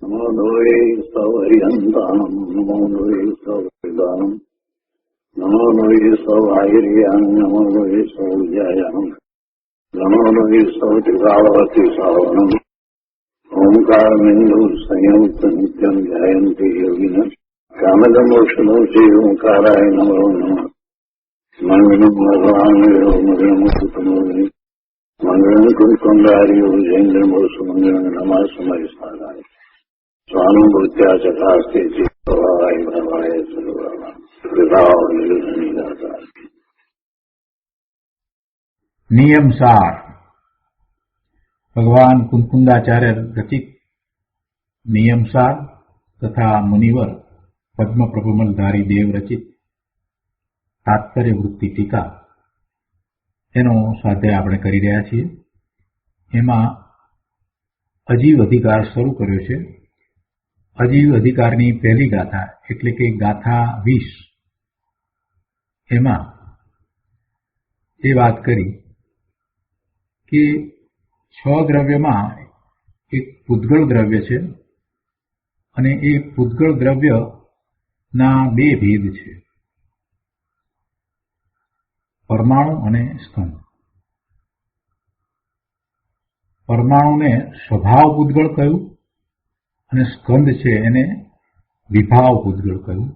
નમો લોહે સૌહરિહંતાનમ નમો લોહે સૌહરિદાનમ નમો લોહે સૌહાયર્યાન નમો લોહે સૌજાયાનમ નમો લોહે સૌત્રિકાવતી સાવનમ ઓમકારમિંદુ સંયુક્ત નિત્યમ ધ્યાયંતિ યોગિન કામદમોક્ષમોક્ષે ઓંકારાય નમો નમઃ મંગલમ ભગવાન મંગલમ કુટુંબોની મંગલમ કુંડાર્યો જૈન્દ્રમોષ મંગલમ નમઃ સમય સારાય સ્વાનુભૂત્યા ચકાસ્તે ચિત્તવાય ભવાય સર્વવા વિભાવ નિર્ધનિદાતા. નિયમસાર ભગવાન કુંકુંદાચાર્ય રચિત નિયમસાર તથા મુનિવર પદ્મપ્રભુમલધારી દેવ રચિત તાત્પર્ય વૃત્તિ ટીકા એનો સ્વાધ્યાય આપણે કરી રહ્યા છીએ. એમાં અજીવ અધિકાર શરૂ કર્યો છે. અજીવ અધિકારની પહેલી ગાથા એટલે કે ગાથા 20 એમાં એ વાત કરી કે 6 દ્રવ્યમાં એક પૂદગળ દ્રવ્ય છે અને એ પૂદગળ દ્રવ્યના 2 ભેદ છે, પરમાણુ અને સ્કંદ. પરમાણુને સ્વભાવ પૂદગળ કહ્યું અને સ્કંદ છે એને વિભાવ પૂદગળ કહ્યું.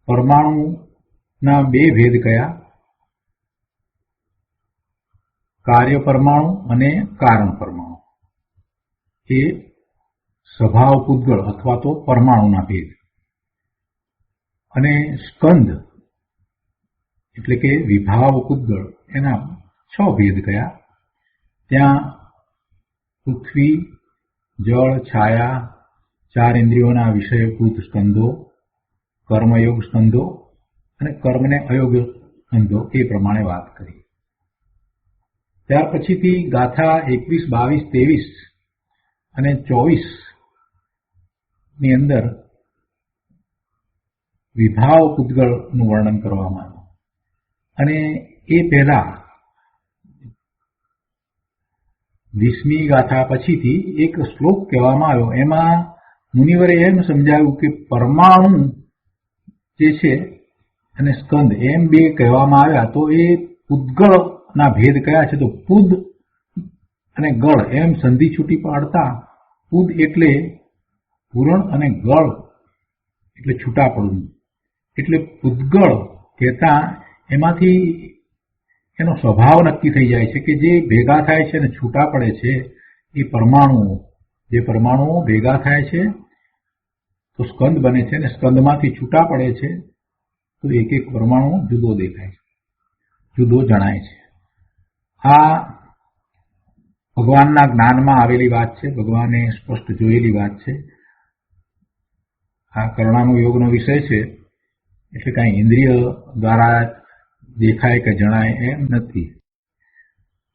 પરમાણુના 2 ભેદ કયા? કાર્ય પરમાણુ અને કારણ પરમાણુ. એ સ્વભાવ પૂદગળ અથવા તો પરમાણુના ભેદ. અને સ્કંદ એટલે કે વિભાવ પૂદગળ એના 6 ભેદ કયા? ત્યાં પૃથ્વી, જળ, છાયા, 4 ઇન્દ્રિયોના વિષયભૂત સ્કંદો, કર્મયોગ સ્કંદો અને કર્મને અયોગ્ય સ્કંદો એ પ્રમાણે વાત કરી. ત્યાર પછીથી ગાથા 21, 22, 23 અને 24 ની અંદર વિભાવ પૂદગળનું વર્ણન કરવામાં આવ્યું. અને એ પહેલા 20મી ગાથા પછીથી એક શ્લોક કહેવામાં આવ્યો. એમાં મુનિવરે એમ સમજાવ્યું કે પરમાણુ જે છે અને સ્કંદ એમ 2 કહેવામાં આવ્યા તો એ પૂદગળના ભેદ કયા છે? તો પૂદ અને ગળ એમ સંધિ છૂટી પાડતા પૂદ એટલે પૂરણ અને ગળ એટલે છૂટા પડવું. એટલે પૂદગળ કહેતા એમાંથી એનો સ્વભાવ નક્કી થઈ જાય છે કે જે ભેગા થાય છે અને છૂટા પડે છે એ પરમાણુઓ. જે પરમાણુઓ ભેગા થાય છે તો સ્કંદ બને છે અને સ્કંદમાંથી છૂટા પડે છે તો એક એક પરમાણુ જુદો દેખાય છે, જુદો જણાય છે. આ ભગવાનના જ્ઞાનમાં આવેલી વાત છે, ભગવાને સ્પષ્ટ જોયેલી વાત છે. આ કરુણાનો યોગનો વિષય છે એટલે કાંઈ ઇન્દ્રિય દ્વારા દેખાય કે જણાય એમ નથી.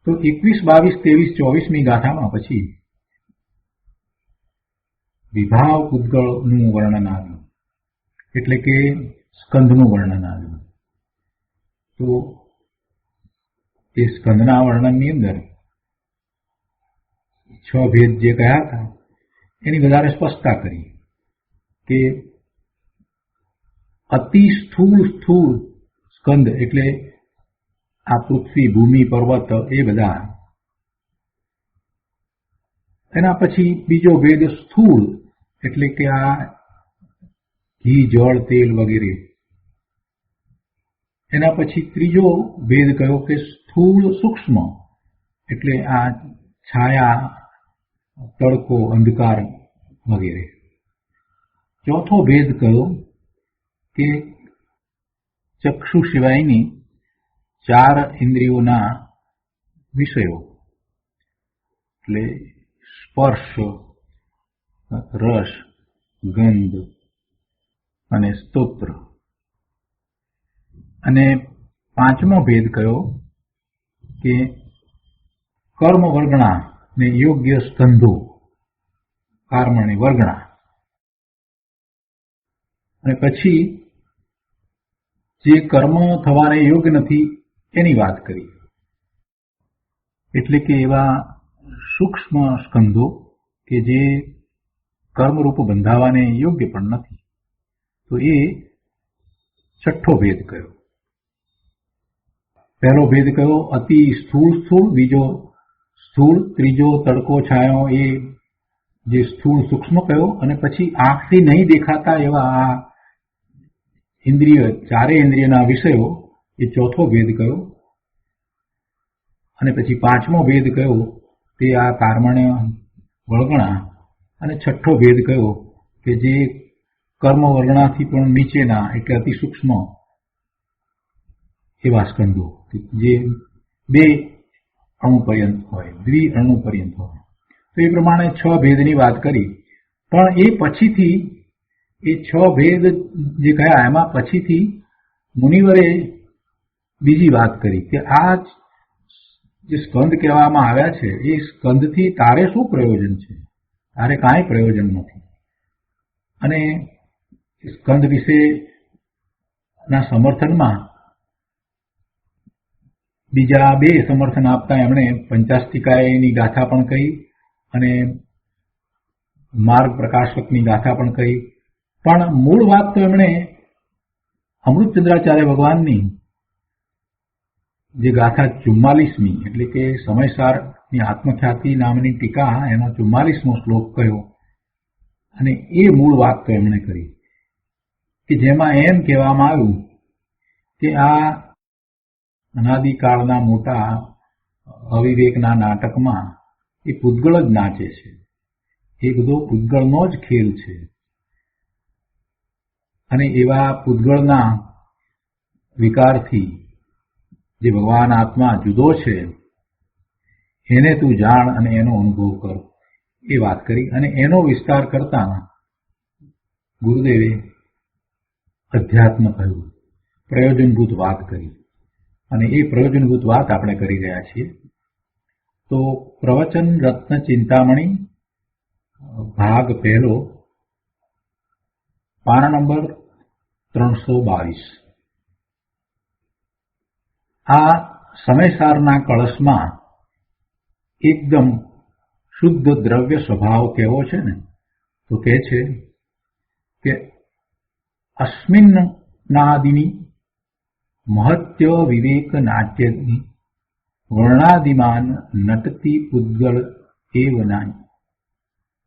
તો 21, 22, 23, 24મી ગાથામાં પછી વિભાવ પૂદગળનું વર્ણન આવ્યું એટલે કે સ્કંદનું વર્ણન આવ્યું. તો એ સ્કંદના વર્ણનની અંદર 6 ભેદ જે કયા હતા એની વધારે સ્પષ્ટતા કરી કે અતિ સ્થૂળ સ્કંદ એટલે આ પૃથ્વી, ભૂમિ, પર્વત એ બધા. એના પછી બીજો ભેદ સ્થૂળ એટલે કે આ ઘી, જળ, તેલ વગેરે. એના પછી ત્રીજો ભેદ કયો કે સ્થૂળ સૂક્ષ્મ એટલે આ છાયા, તડકો, અંધકાર વગેરે. ચોથો ભેદ કયો કે ચક્ષુ સિવાયની 4 ઇન્દ્રિયોના વિષયો એટલે સ્પર્શ, રસ, ગંધ અને સ્તોત્ર. અને 5મો ભેદ કયો કે કર્મ વર્ગણા ને યોગ્ય સ્કંધો, કર્મની વર્ગણા. અને પછી જે કર્મ થવાને યોગ્ય નથી એની વાત કરી એટલે કે એવા સૂક્ષ્મ સ્કંધો કે જે કર્મરૂપ બંધાવાને યોગ્ય પણ નથી. તો એ છઠ્ઠો ભેદ કયો. પહેલો ભેદ કયો અતિ સ્થૂળ સ્થૂળ, બીજો સ્થૂળ, ત્રીજો તડકો છાયો એ જે સ્થૂળ સૂક્ષ્મ કયો, અને પછી આંખથી નહીં દેખાતા એવા આ ઇન્દ્રિય, ચારેય ઇન્દ્રિયના વિષયો એ ચોથો ભેદ કયો. અને પછી પાંચમો ભેદ કયો તે આ કર્મણ્ય વળગણા, અને છઠ્ઠો ભેદ કયો કે જે કર્મ વર્ગણાથી પણ નીચેના એટલે અતિ સૂક્ષ્મ એવા સ્કંદો, જે 2 અણુ પર્યંત હોય, દ્વિઅણુ પર્યંત હોય. તો એ પ્રમાણે 6 ભેદની વાત કરી. પણ એ પછીથી એ 6 ભેદ જે કયા એમાં પછીથી મુનિવરે બીજી વાત કરી કે આ જે સ્કંદ કહેવામાં આવ્યા છે એ સ્કંદથી તારે શું પ્રયોજન છે? તારે કાંઈ પ્રયોજન નથી. અને સ્કંદ વિશેના સમર્થનમાં બીજા 2 સમર્થન આપતા એમણે પંચાસ્તિકાયની ગાથા પણ કહી અને માર્ગ પ્રકાશકની ગાથા પણ કહી. પણ મૂળ વાત તો એમણે અમૃતચંદ્રાચાર્ય ભગવાનની જે ગાથા 44મી એટલે કે સમયસારની આત્મખ્યાતિ નામની ટીકા, એનો 44મો શ્લોક કહ્યો. અને એ મૂળ વાત તો એમણે કરી કે જેમાં એમ કહેવામાં આવ્યું કે આ અનાદિકાળના મોટા અવિવેકના નાટકમાં એ પૂતગળ જ નાચે છે. એ બધો પૂતગળનો જ ખેલ છે. અને એવા પૂતગળના વિકારથી જે ભગવાન આત્મા જુદો છે એને તું જાણ અને એનો અનુભવ કર, એ વાત કરી. અને એનો વિસ્તાર કરતા ગુરુદેવે અધ્યાત્મ કહ્યું, પ્રયોજનભૂત વાત કરી. અને એ પ્રયોજનભૂત વાત આપણે કરી રહ્યા છીએ. તો પ્રવચન રત્ન ચિંતામણી ભાગ પહેલો, પાના નંબર 322. આ સમયસારના કળશમાં એકદમ શુદ્ધ દ્રવ્ય સ્વભાવ કેવો છે ને, તો કહે છે કે અસ્મિન નાદિની મહત્ય વિવેક નાટ્યની વર્ણાદિમાન નટતી પૂતગળ એવ નાય.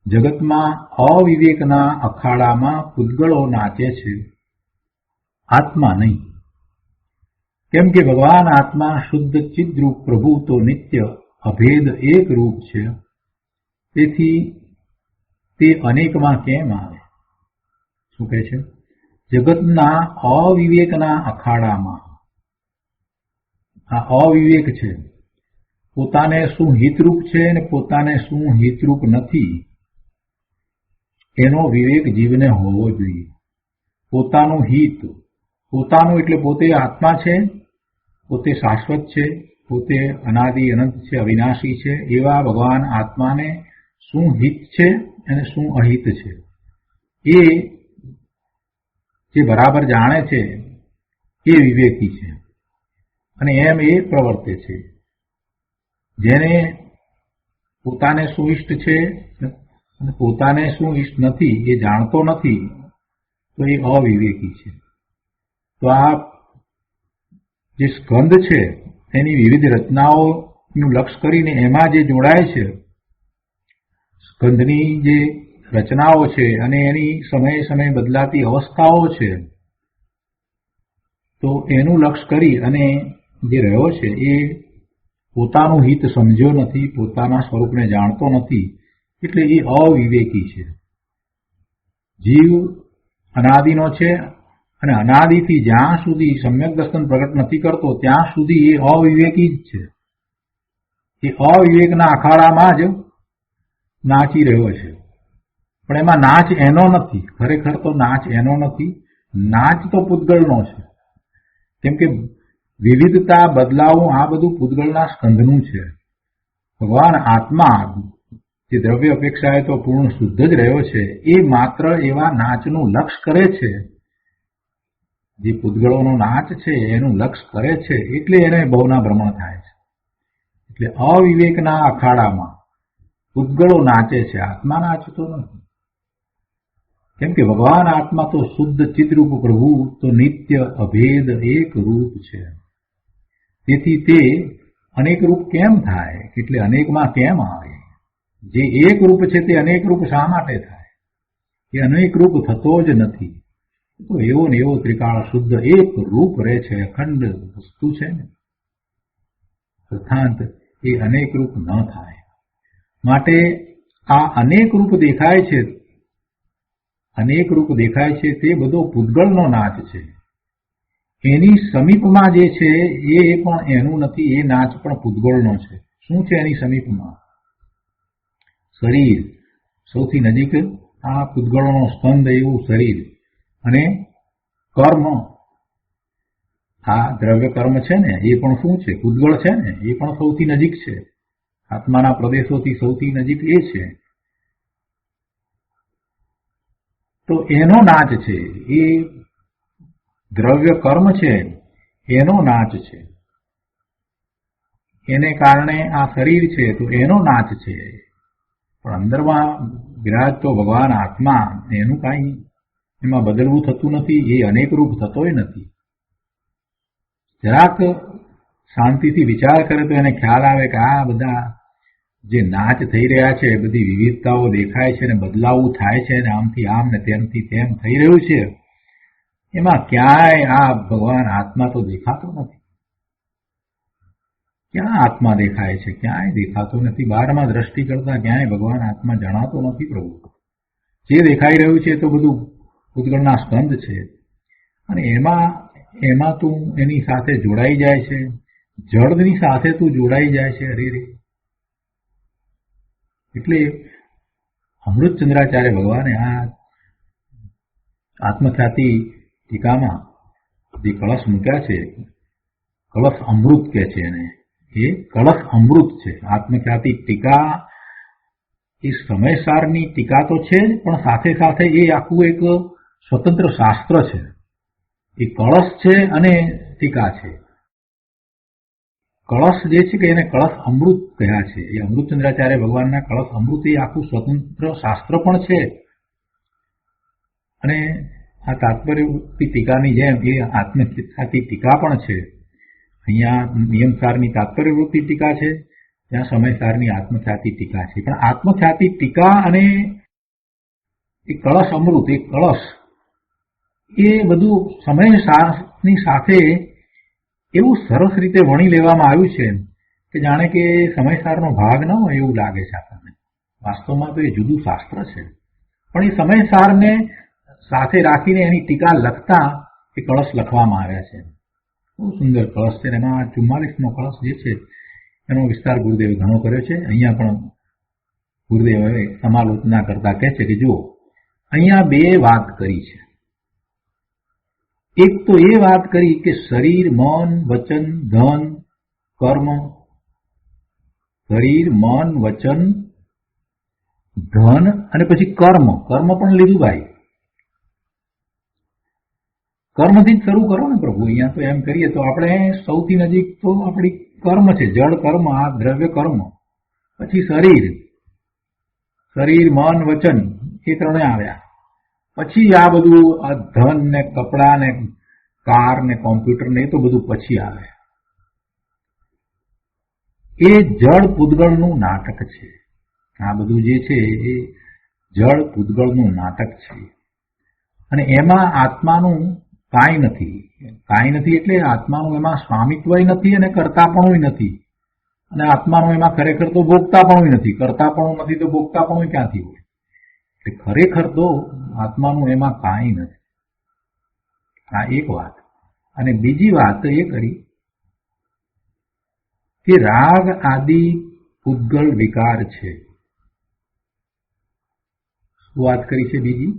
જગતમાં અવિવેકના અખાડામાં પૂતગળો નાચે છે, આત્મા નહીં. કેમ કે ભગવાન આત્મા શુદ્ધ ચિદ્રૂપ પ્રભુ તો નિત્ય અભેદ એક રૂપ છે. તેથી તે અનેકમાં કેમ આવે? શું કહે છે? જગતના અવિવેકના અખાડામાં, આ અવિવેક છે, પોતાને શું હિતરૂપ છે અને પોતાને શું હિતરૂપ નથી એનો વિવેક જીવને હોવો જોઈએ. પોતાનું હિત, પોતાનું એટલે પોતે આત્મા છે, પોતે શાશ્વત છે, પોતે અનાદિ અનંત છે, અવિનાશી છે, એવા ભગવાન આત્માને શું હિત છે અને શું અહિત છે એ જે બરાબર જાણે છે એ વિવેકી છે. અને એમ એ પ્રવર્તે છે. જેને પોતાને શું ઇષ્ટ છે અને પોતાને શું ઇષ્ટ નથી એ જાણતો નથી, તો એ અવિવેકી છે. તો આ જે સ્કંદ છે એની વિવિધ રચનાઓનું લક્ષ કરીને એમાં જે જોડાય છે, સ્કંદની જે રચનાઓ છે અને એની સમયે સમયે બદલાતી અવસ્થાઓ છે, તો એનું લક્ષ કરી અને જે રહ્યો છે એ પોતાનું હિત સમજ્યો નથી, પોતાના સ્વરૂપને જાણતો નથી, એટલે એ અવિવેકી છે. જીવ અનાદિનો છે અને અનાદિથી જ્યાં સુધી સમ્યક દર્શન પ્રગટ નથી કરતો ત્યાં સુધી એ અવિવેકી જ છે. એ અવિવેકના અખાડામાં જ નાચી રહ્યો છે. પણ એમાં નાચ એનો નથી, ખરેખર તો નાચ એનો નથી, નાચ તો પૂતગળનો છે. કેમ કે વિવિધતા, બદલાવું, આ બધું પૂતગળના સ્કંધનું છે. ભગવાન આત્મા જે દ્રવ્ય અપેક્ષાએ તો પૂર્ણ શુદ્ધ જ રહ્યો છે, એ માત્ર એવા નાચનું લક્ષ કરે છે. જે પૂતગળોનો નાચ છે એનું લક્ષ કરે છે, એટલે એને ભવના ભ્રમણ થાય છે. એટલે અવિવેકના અખાડામાં પૂતગળો નાચે છે, આત્મા નાચતો નથી. કેમ કે ભગવાન આત્મા તો શુદ્ધ ચિદ્રૂપ પ્રભુ તો નિત્ય અભેદ એક રૂપ છે. તેથી તે અનેક રૂપ કેમ થાય? એટલે અનેકમાં કેમ આવે? જે એક રૂપ છે તે અનેક રૂપ શા માટે થાય? એ અનેક રૂપ થતો જ નથી. તો એવો ને એવો ત્રિકાળ શુદ્ધ એક રૂપ રહે છે, અખંડ વસ્તુ છે ને, અર્થાત એ અનેક રૂપ ન થાય. માટે આ અનેક રૂપ દેખાય છે, અનેક રૂપ દેખાય છે તે બધો પૂતગળનો નાચ છે. એની સમીપમાં જે છે એ પણ એનું નથી, એ નાચ પણ પૂતગળનો છે. શું છે એની સમીપમાં? શરીર. સૌથી નજીક આ પૂતગળોનો સ્કંદ એવું શરીર. અને કર્મ, આ દ્રવ્ય કર્મ છે ને એ પણ શું છે? પૂતગળ છે ને, એ પણ સૌથી નજીક છે. આત્માના પ્રદેશોથી સૌથી નજીક એ છે. તો એનો નાચ છે, એ દ્રવ્ય કર્મ છે એનો નાચ છે. એને કારણે આ શરીર છે તો એનો નાચ છે. પણ અંદરમાં વિરાજતો ભગવાન આત્મા, એનું કાંઈ એમાં બદલવું થતું નથી, એ અનેક રૂપ થતોય નથી. જરાક શાંતિથી વિચાર કરે તો એને ખ્યાલ આવે કે આ બધા જે નાચ થઈ રહ્યા છે, બધી વિવિધતાઓ દેખાય છે ને બદલાવું થાય છે ને આમથી આમ ને તેમથી તેમ થઈ રહ્યું છે, એમાં ક્યાંય આ ભગવાન આત્મા તો દેખાતો નથી. ક્યાં આત્મા દેખાય છે? ક્યાંય દેખાતો નથી. બહારમાં દ્રષ્ટિ કરતા ક્યાંય ભગવાન આત્મા જણાતો નથી પ્રભુ. જે દેખાઈ રહ્યું છે તો બધું પૂતગળના સ્કંદ છે. અને એમાં તું એની સાથે જોડાઈ જાય છે, જળની સાથે તું જોડાઈ જાય છે. અરે રે! એટલે અમૃતચંદ્રાચાર્ય ભગવાને આ આત્મખ્યાતિ ટીકામાં જે કળશ મૂક્યા છે, કળશ અમૃત કહે છે એને, એ કળશ અમૃત છે. આત્મખ્યાતિ ટીકા એ સમયસારની ટીકા તો છે જ, પણ સાથે સાથે એ આખું એક સ્વતંત્ર શાસ્ત્ર છે. એ કળશ છે અને ટીકા છે. કળશ જે છે કે એને કળશ અમૃત કહ્યા છે. એ અમૃતચંદ્રાચાર્ય ભગવાનના કળશ અમૃત એ આખું સ્વતંત્ર શાસ્ત્ર પણ છે. અને આ તાત્પર્યવૃત્તિ ટીકાની જેમ એ આત્મખ્યાતિ ટીકા પણ છે. અહીંયા નિયમસારની તાત્પર્યવૃત્તિ ટીકા છે, ત્યાં સમયસારની આત્મખ્યાતિ ટીકા છે. પણ આત્મખ્યાતિ ટીકા અને એ કળશ અમૃત, એ કળશ, એ બધું સમયસારની સાથે એવું સરસ રીતે વણી લેવામાં આવ્યું છે કે જાણે કે સમયસારનો ભાગ ન હોય એવું લાગે છે આપણને. વાસ્તવમાં તો એ જુદું શાસ્ત્ર છે, પણ એ સમયસારને સાથે રાખીને એની ટીકા લખતા એ કળશ લખવામાં આવ્યા છે. બહુ સુંદર કળશ છે. એમાં 44મો કળશ જે છે એનો વિસ્તાર ગુરુદેવે ઘણો કર્યો છે. અહીંયા પણ ગુરુદેવ સમાલોચના કરતા કહે છે કે જુઓ, અહીંયા બે વાત કરી છે. એક તો એ વાત કરી કે શરીર, મન, વચન, ધન, કર્મ, શરીર, મન, વચન, ધન અને પછી કર્મ. કર્મ પણ લીધું ભાઈ. કર્મથી જ શરૂ કરો ને પ્રભુ. અહીંયા તો એમ કરીએ તો આપણે સૌથી નજીક તો આપણી કર્મ છે, જળ કર્મ, આ દ્રવ્ય કર્મ. પછી શરીર, મન, વચન, એ ત્રણે આવ્યા. પછી આ બધું આ ધન ને કપડા ને કાર ને કોમ્પ્યુટર ને એ તો બધું પછી આવે. એ જળ પૂતગળનું નાટક છે. આ બધું જે છે એ જળ પૂતગળનું નાટક છે. અને એમાં આત્માનું કાંઈ નથી. કાંઈ નથી એટલે આત્માનું એમાં સ્વામિત્વય નથી અને કર્તાપણું નથી. અને આત્માનું એમાં ખરેખર તો ભોગતાપણું નથી. કર્તાપણું નથી તો ભોગતાપણું ક્યાંથી હોય? ખરેખર તો આત્માનું એમાં કાંઈ નથી. આ એક વાત. અને બીજી વાત એ કરી કે રાગ આદિ પૂતગળ વિકાર છે. શું વાત કરી છે બીજી?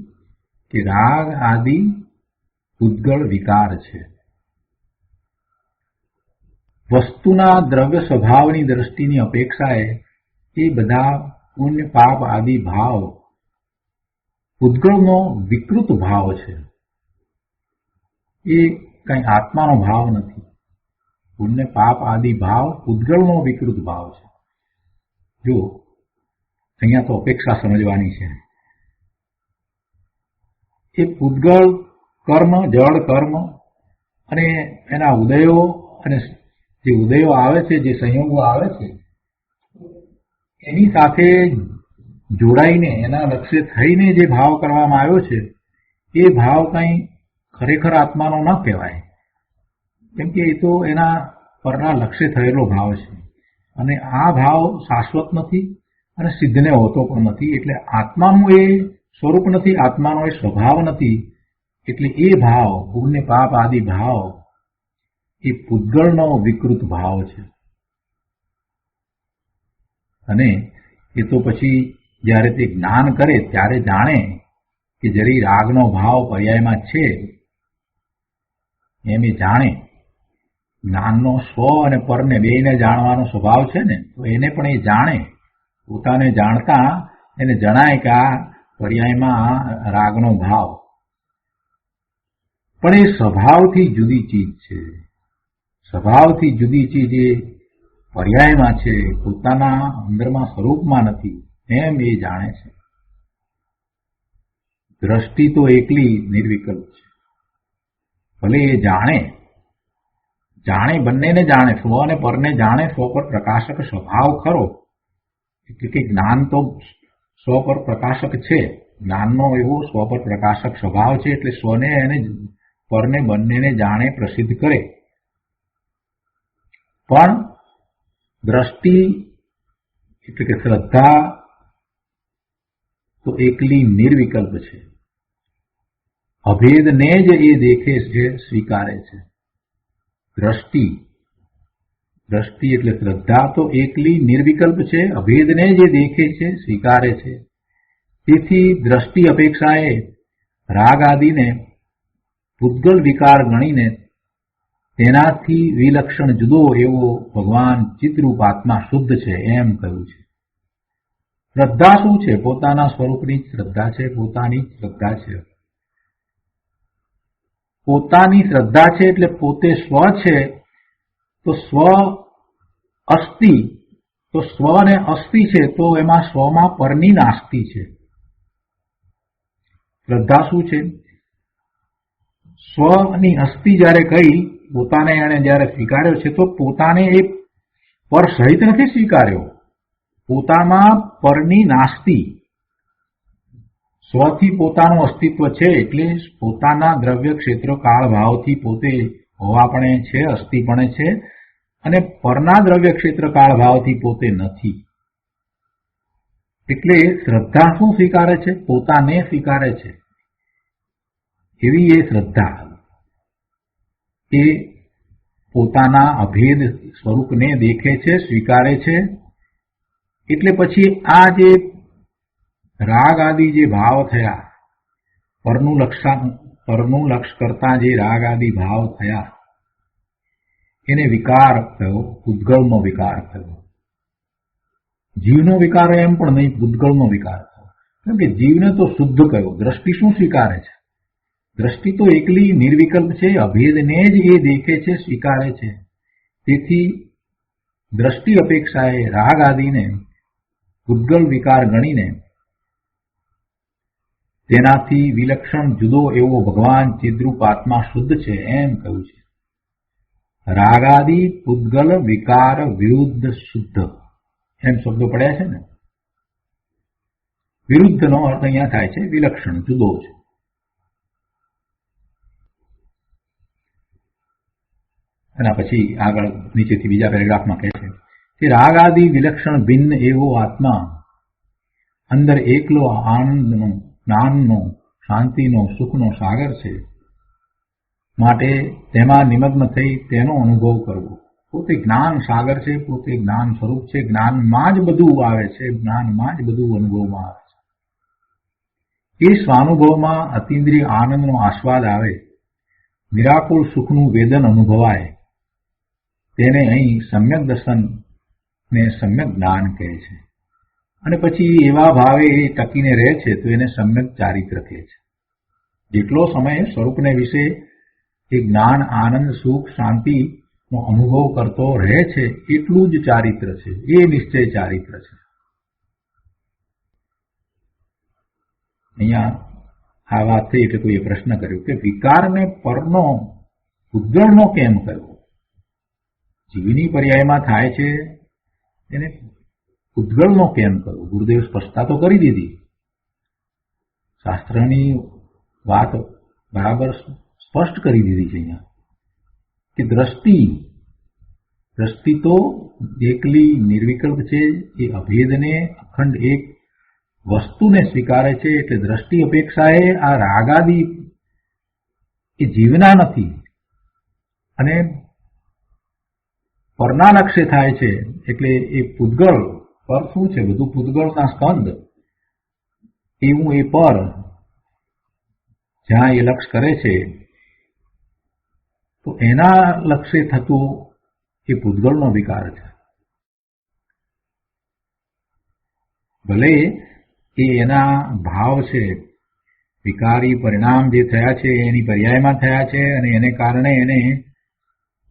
કે રાગ આદિ પૂતગળ વિકાર છે. વસ્તુના દ્રવ્ય સ્વભાવની દ્રષ્ટિની અપેક્ષાએ એ બધા પુણ્ય પાપ આદિ ભાવ પૂતગળનો વિકૃત ભાવ છે. એ કઈ આત્માનો ભાવ નથી. પુણ્ય પાપ આદિ ભાવ પૂતગળનો વિકૃત ભાવ છે. જો અહીંયા તો અપેક્ષા સમજવાની છે. એ પૂતગળ કર્મ, જળ કર્મ અને એના ઉદયો અને જે ઉદયો આવે છે, જે સંયોગો આવે છે, એની સાથે જોડાઈને એના લક્ષ્ય થઈને જે ભાવ કરવામાં આવ્યો છે એ ભાવ કંઈ ખરેખર આત્માનો ન કહેવાય, કેમ કે એ તો એના પરના લક્ષ્ય થયેલો ભાવ છે અને આ ભાવ શાશ્વત નથી અને સિદ્ધને હોતો પણ નથી. એટલે આત્માનું એ સ્વરૂપ નથી, આત્માનો એ સ્વભાવ નથી. એટલે એ ભાવ, પુણ્ય પાપ આદિ ભાવ, એ પૂતગળનો વિકૃત ભાવ છે. અને એ તો પછી જ્યારે તે જ્ઞાન કરે ત્યારે જાણે કે જરી રાગનો ભાવ પર્યાયમાં છે એમ એ જાણે. જ્ઞાનનો સ્વ અને પરને બેને જાણવાનો સ્વભાવ છે ને, તો એને પણ એ જાણે. પોતાને જાણતા એને જણાય કે આ પર્યાયમાં રાગનો ભાવ, પણ એ સ્વભાવથી જુદી ચીજ છે. સ્વભાવથી જુદી ચીજ એ પર્યાયમાં છે, પોતાના અંદરમાં સ્વરૂપમાં નથી એમ એ જાણે છે. દ્રષ્ટિ તો એકલી નિર્વિકલ્પ છે. ભલે એ જાણે બંનેને જાણે, સ્વ અને પરને જાણે. સ્વ પર પ્રકાશક સ્વભાવ ખરો, એટલે કે જ્ઞાન તો સ્વ પર પ્રકાશક છે. જ્ઞાનનો એવો સ્વ પર પ્રકાશક સ્વભાવ છે, એટલે સ્વને અને પરને બંનેને જાણે, પ્રસિદ્ધ કરે. પણ દ્રષ્ટિ એટલે કે શ્રદ્ધા તો એકલી નિર્વિકલ્પ છે. અભેદને જ એ દેખે છે, સ્વીકારે છે. દ્રષ્ટિ એટલે શ્રદ્ધા તો એકલી નિર્વિકલ્પ છે, અભેદને જે દેખે છે, સ્વીકારે છે. તેથી દ્રષ્ટિ અપેક્ષાએ રાગ આદિને પૂતગલ વિકાર ગણીને તેનાથી વિલક્ષણ જુદો એવો ભગવાન ચિત્તરૂપ આત્મા શુદ્ધ છે એમ કહ્યું છે. શ્રદ્ધા શું છે? પોતાના સ્વરૂપની જ શ્રદ્ધા છે, પોતાની જ શ્રદ્ધા છે. પોતાની શ્રદ્ધા છે એટલે પોતે સ્વ છે, તો સ્વ અસ્તિ, તો સ્વ ને અસ્તિ છે, તો એમાં સ્વમાં પરની નાસ્તિ છે. શ્રદ્ધા શું છે? સ્વની અસ્તિ જ્યારે કહી, પોતાને એણે જ્યારે સ્વીકાર્યો છે, તો પોતાને એ પર સહિત નથી સ્વીકાર્યો. પોતામાં પરની નાસ્તિ, સ્વથી પોતાનું અસ્તિત્વ છે, એટલે પોતાના દ્રવ્ય ક્ષેત્ર કાળ ભાવથી પોતે હોવાપણે છે, અસ્તિપણે છે, અને પરના દ્રવ્ય ક્ષેત્ર કાળ ભાવથી પોતે નથી. એટલે શ્રદ્ધા શું સ્વીકારે છે? પોતાને સ્વીકારે છે. એવી એ શ્રદ્ધા એ પોતાના અભેદ સ્વરૂપને દેખે છે, સ્વીકારે છે. એટલે પછી આ જે રાગ આદિ જે ભાવ થયા, પરનું લક્ષ કરતા જે રાગ આદિ ભાવ થયા, એને વિકાર થયો, પૂતગળનો વિકાર થયો. જીવનો વિકાર એમ પણ નહીં, પૂતગળનો વિકાર થયો. કેમ કે જીવને તો શુદ્ધ કયો. દ્રષ્ટિ શું સ્વીકારે છે? દ્રષ્ટિ તો એકલી નિર્વિકલ્પ છે, અભેદને જ એ દેખે છે, સ્વીકારે છે. તેથી દ્રષ્ટિ અપેક્ષાએ રાગ આદિને પૂતગલ વિકાર ગણીને તેનાથી વિલક્ષણ જુદો એવો ભગવાન ચિદ્રૂપ આત્મા શુદ્ધ છે એમ કહ્યું છે. રાગાદિ પૂતગલ વિકાર વિરુદ્ધ શુદ્ધ એમ શબ્દો પડ્યા છે ને. વિરુદ્ધનો અર્થ અહીંયા થાય છે વિલક્ષણ, જુદો છે. એના પછી આગળ નીચેથી બીજા પેરેગ્રાફમાં કહે છે કે રાગ આદિ વિલક્ષણ ભિન્ન એવો આત્મા અંદર એકલો આનંદનો, જ્ઞાનનો, શાંતિનો, સુખનો સાગર છે. માટે તેમાં નિમગ્ન થઈ તેનો અનુભવ કરવો. પોતે જ્ઞાન સાગર છે, પોતે જ્ઞાન સ્વરૂપ છે. જ્ઞાનમાં જ બધું આવે છે, જ્ઞાનમાં જ બધું અનુભવમાં આવે છે. એ સ્વાનુભવમાં અતિન્દ્રિય આનંદનો આસ્વાદ આવે, નિરાકુળ સુખનું વેદન અનુભવાય, તેને અહીં સમ્યક દર્શન ને સમ્યક જ્ઞાન કહે છે. અને પછી એવા ભાવે એ ટકીને રહે છે તો એને સમ્યક ચારિત્ર કહે છે. જેટલો સમય સ્વરૂપને વિશે એ જ્ઞાન, આનંદ, સુખ, શાંતિનો અનુભવ કરતો રહે છે એટલું જ ચારિત્ર છે, એ નિશ્ચય ચારિત્ર છે. અહીંયા આ વાત થઈ એટલે કોઈએ પ્રશ્ન કર્યો કે વિકારને પરનો પૂતગળનો કેમ કરવો? જીવની પર્યાયમાં થાય છે એને પૂતગળનો કેમ કરવો? ગુરુદેવ સ્પષ્ટતા તો કરી દીધી, શાસ્ત્રની વાત બરાબર સ્પષ્ટ કરી દીધી છે અહીંયા કે દ્રષ્ટિ તો એકલી નિર્વિકલ્પ છે, એ અભેદને અખંડ એક વસ્તુને સ્વીકારે છે. એટલે દ્રષ્ટિ અપેક્ષાએ આ રાગાદી એ જીવના નથી અને પરના લક્ષ્ય થાય છે. એટલે એ પૂતગળ પર શું છે? બધું પૂતગળના સ્કંદ એવું એ પર જ્યાં એ લક્ષ કરે છે તો એના લક્ષ્ય થતું એ પૂતગળનો વિકાર છે. ભલે એ એના ભાવ છે, વિકારી પરિણામ જે થયા છે એની પર્યાયમાં થયા છે અને એને કારણે એને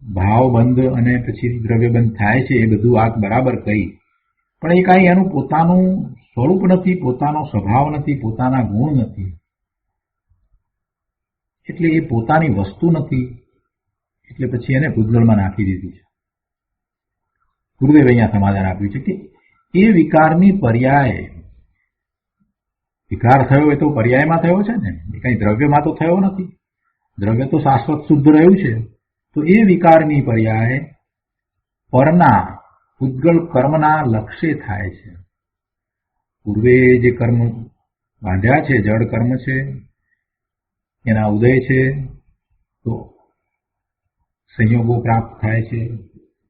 ભાવબંધ અને પછી દ્રવ્યબંધ થાય છે, એ બધું વાત બરાબર કહી. પણ એ કાંઈ એનું પોતાનું સ્વરૂપ નથી, પોતાનો સ્વભાવ નથી, પોતાના ગુણ નથી, એટલે એ પોતાની વસ્તુ નથી. એટલે પછી એને પૂતગળમાં નાખી દીધી છે. ગુરુદેવ અહીંયા સમાધાન આપ્યું છે કે એ વિકારની પર્યાય, વિકાર થયો એ તો પર્યાયમાં થયો છે ને, એ કઈ દ્રવ્યમાં તો થયો નથી. દ્રવ્ય તો શાશ્વત શુદ્ધ રહ્યું છે. તો એ વિકારની પર્યાય પરના પૂતગળ કર્મના લક્ષ્ય થાય છે. પૂર્વે જે કર્મ બાંધ્યા છે, જડ કર્મ છે, એના ઉદય છે તો સંયોગો પ્રાપ્ત થાય છે,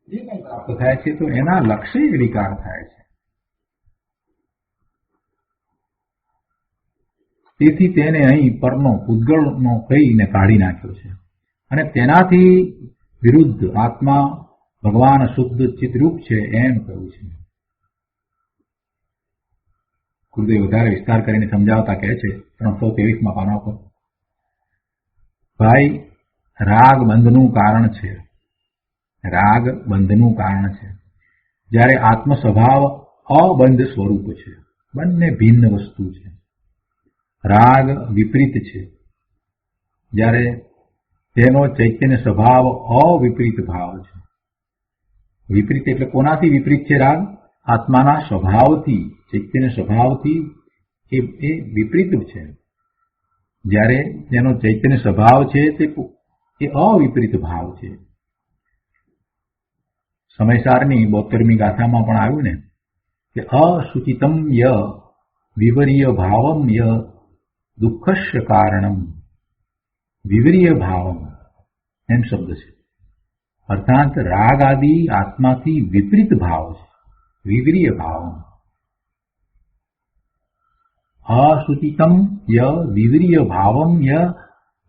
જે કંઈ પ્રાપ્ત થાય છે તો એના લક્ષ્ય વિકાર થાય છે. તેથી તેને અહીં પરનો પૂતગળનો કહીને કાઢી નાખ્યો છે અને તેનાથી વિરુદ્ધ આત્મા ભગવાન શુદ્ધ ચિત્તરૂપ છે એમ કહ્યું છે. ગુરુદેવ વધારે વિસ્તાર કરીને સમજાવતા કહે છે 323માં પાના પર, ભાઈ રાગ બંધનું કારણ છે. રાગ બંધનું કારણ છે. જ્યારે આત્મ સ્વભાવ અબંધ સ્વરૂપ છે, બંને ભિન્ન વસ્તુ છે. રાગ વિપરીત છે, જ્યારે તેનો ચૈતન્ય સ્વભાવ અવિપરીત ભાવ છે. વિપરીત એટલે કોનાથી વિપરીત છે? રાગ આત્માના સ્વભાવથી, ચૈતન્ય સ્વભાવથી એ વિપરીત છે. જ્યારે તેનો ચૈતન્ય સ્વભાવ છે તે અવિપરીત ભાવ છે. સમયસારની 72મી ગાથામાં પણ આવ્યું ને કે અસુચિતમ ય વિવરીય ભાવમ ય દુઃખસ્ય કારણમ. વિવરીય ભાવમ એમ શબ્દ છે, અર્થાત રાગ આદિ આત્માથી વિપરીત ભાવ છે. વિવરીય ભાવમ અસુચિતમ ય વિવરીય ભાવમ ય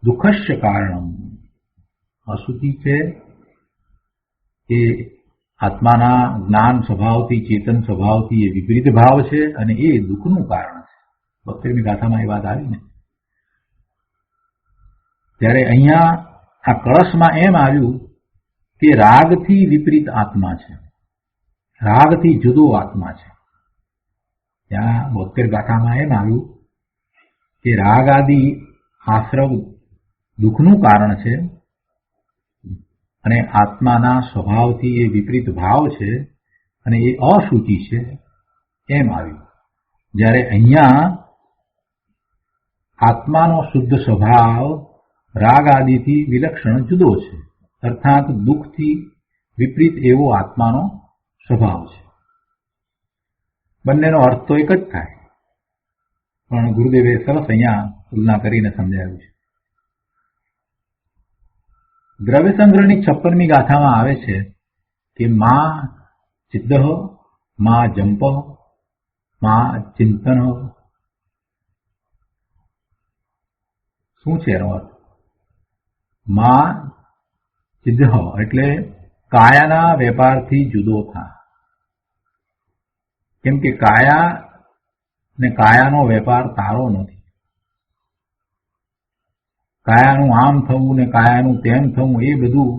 દુઃખસ્ય કારણમ. અસુચિ છે એ આત્માના જ્ઞાન સ્વભાવથી, ચેતન સ્વભાવથી એ વિપરીત ભાવ છે અને એ દુઃખનું કારણ છે. 72મી ગાથામાં એ વાત આવી ને. ત્યારે અહીંયા આ કળશમાં એમ આવ્યું કે રાગથી વિપરીત આત્મા છે, રાગથી જુદો આત્મા છે. ત્યાં 72 ગાથામાં એમ આવ્યું કે રાગ આદિ આશ્રવ દુઃખનું કારણ છે અને આત્માના સ્વભાવથી એ વિપરીત ભાવ છે અને એ અસુચિ છે એમ આવ્યું. જ્યારે અહીંયા આત્માનો શુદ્ધ સ્વભાવ રાગ આદિથી વિલક્ષણ જુદો છે, અર્થાત દુઃખથી વિપરીત એવો આત્માનો સ્વભાવ છે. બંનેનો અર્થ તો એક જ થાય, પણ ગુરુદેવે સરસ અહીંયા તુલના કરીને સમજાવ્યું છે. દ્રવ્ય સંગ્રહની 56મી ગાથામાં આવે છે કે મા ચિદ્ધ, મા જંપ, મા ચિંતન. શું છે એનો અર્થ? મા ચિદ્ધ એટલે કાયાના વેપારથી જુદો થા. કેમ કે કાયા ને કાયાનો વેપાર તારો નથી. કાયાનું આમ થવું ને કાયાનું તેમ થવું એ બધું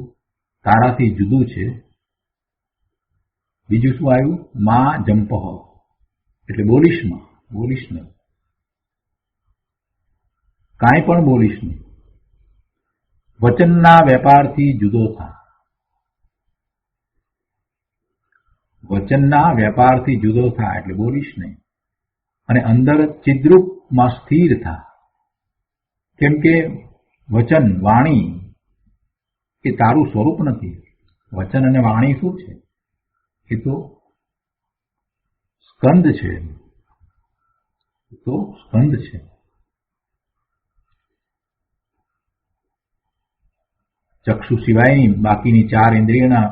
તારાથી જુદું છે. બીજું શું આવ્યું? મા જંપ એટલે બોલીશમાં, બોલીશ નહીં. કાંઈ પણ બોલીશ નહીં. વચનના વેપારથી જુદો થા. વચનના વેપારથી જુદો થા એટલે બોલીશ નહીં. અને અંદર ચિદ્રૂપમાં સ્થિર થા. કેમ કે વચન વાણી એ તારું સ્વરૂપ નથી. વચન અને વાણી શું છે? એ તો સ્કંદ છે. ચક્ષુ સિવાયની બાકીની 4 ઇન્દ્રિયના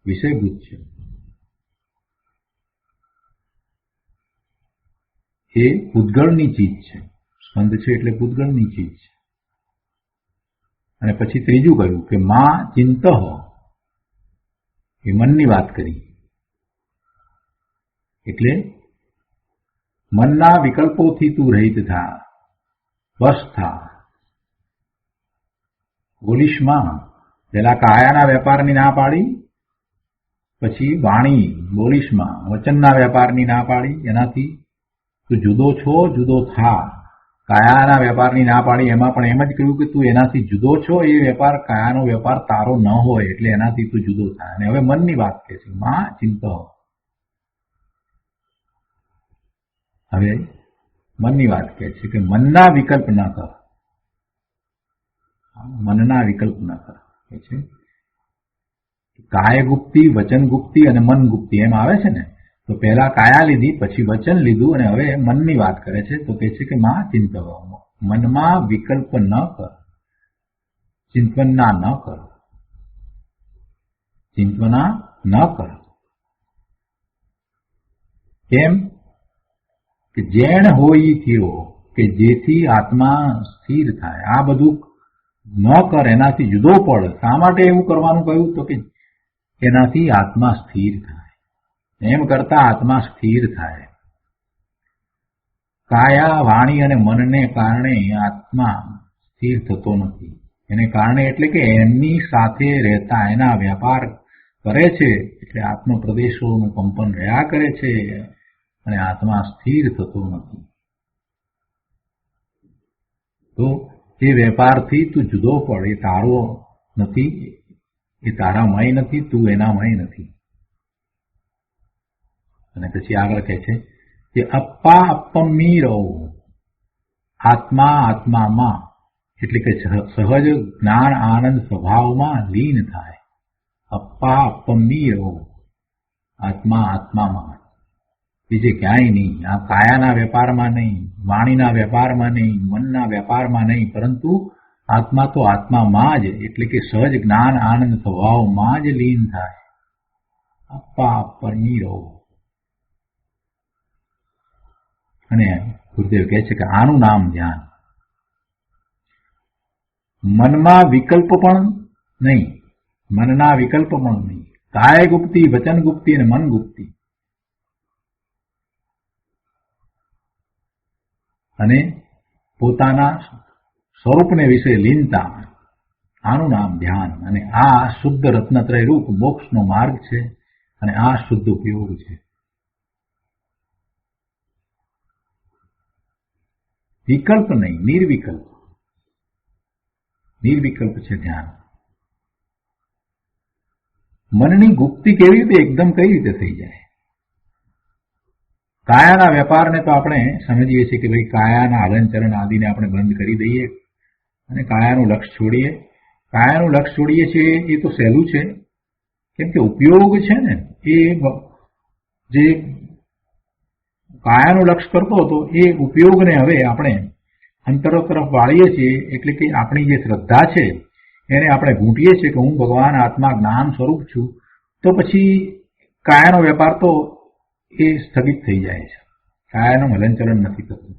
વિષયભૂત છે. એ પૂતગળની ચીજ છે. સ્કંદ છે એટલે પૂતગળની ચીજ છે. અને પછી ત્રીજું કહ્યું કે માં ચિંતઃ, એ મનની વાત કરી. એટલે મનના વિકલ્પોથી તું રહિત થા, બસ થા. બોલીશમાં પેલા કાયાના વેપારની ના પાડી, પછી વાણી બોલીશમાં વચનના વેપારની ના પાડી. એનાથી તું જુદો છો, જુદો થા. કાયાના વેપારની ના પાડી, એમાં પણ એમ જ કહ્યું કે તું એનાથી જુદો છો. એ વેપાર, કાયાનો વેપાર તારો ન હોય એટલે એનાથી તું જુદો થા. અને હવે મનની વાત કહે છે, માં ચિંતઃ. હવે મનની વાત કહે છે કે મનના વિકલ્પ ન કર. મનના વિકલ્પ ન કર એ છે. કાય ગુપ્તિ, વચન ગુપ્તિ અને મન ગુપ્તિ એમ આવે છે ને. તો પહેલા કાયા લીધી, પછી વચન લીધું, અને હવે મનની વાત કરે છે. તો કહે છે કે માં ચિંતઃ, મનમાં વિકલ્પ ન કર, ચિંતવના ન કર, ચિંતવના ન કર. કેમ કે જેણ હોય થયો, કે જેથી આત્મા સ્થિર થાય. આ બધું ન કર, એનાથી જુદો પડ. શા માટે એવું કરવાનું કહ્યું? તો કે એનાથી આત્મા સ્થિર થાય. એમ કરતા આત્મા સ્થિર થાય. કાયા, વાણી અને મનને કારણે આત્મા સ્થિર થતો નથી. એને કારણે એટલે કે એમની સાથે રહેતા, એના વ્યાપાર કરે છે એટલે આત્મ પ્રદેશોનું કંપન રહ્યા કરે છે અને આત્મા સ્થિર થતો નથી. તો એ વેપારથી તું જુદો પડ. એ તારો નથી, એ તારામય નથી, તું એનામય નથી. અને પછી આગળ કહે છે કે અપ્પા અપ્પમી રહો, આત્મા આત્મામાં, એટલે કે સહજ જ્ઞાન આનંદ સ્વભાવમાં લીન થાય. અપ્પા અપ્પમી રહો, આત્મા આત્મામાં, બીજે ક્યાંય નહીં. આ કાયાના વેપારમાં નહીં, વાણીના વેપારમાં નહીં, મનના વેપારમાં નહીં, પરંતુ આત્મા તો આત્મામાં જ, એટલે કે સહજ જ્ઞાન આનંદ સ્વભાવમાં જ લીન થાય. અપ્પા અપ્પમી રહો. અને ગુરુદેવ કહે છે કે આનું નામ ધ્યાન. મનમાં વિકલ્પ પણ નહીં, મનના વિકલ્પ પણ નહીં. કાય ગુપ્તિ, વચન ગુપ્તિ અને મન ગુપ્તિ. અને પોતાના સ્વરૂપને વિશે લીનતા, આનું નામ ધ્યાન. અને આ શુદ્ધ રત્નત્રય રૂપ મોક્ષનો માર્ગ છે. અને આ શુદ્ધ ઉપયોગ છે. વિકલ્પ નહીં, નિર્વિકલ્પ. નિર્વિકલ્પ છે ધ્યાન. મનની ગુપ્તિ કેવી રીતે, એકદમ કઈ રીતે થઈ જાય? કાયાના વેપારને તો આપણે સમજીએ છીએ કે ભાઈ કાયાના હલનચલન આદિને આપણે બંધ કરી દઈએ અને કાયાનું લક્ષ છોડીએ. કાયાનું લક્ષ છોડીએ છીએ એ તો સહેલું છે, કેમ કે ઉપયોગ છે ને એ જે કાયાનું લક્ષ કરતો હતો એ ઉપયોગને હવે આપણે અંતરો તરફ વાળીએ છીએ. એટલે કે આપણી જે શ્રદ્ધા છે એને આપણે ઘૂંટીએ છીએ કે હું ભગવાન આત્મા જ્ઞાન સ્વરૂપ છું. તો પછી કાયાનો વેપાર તો એ સ્થગિત થઈ જાય છે. કાયાનું હલનચલન નથી થતું.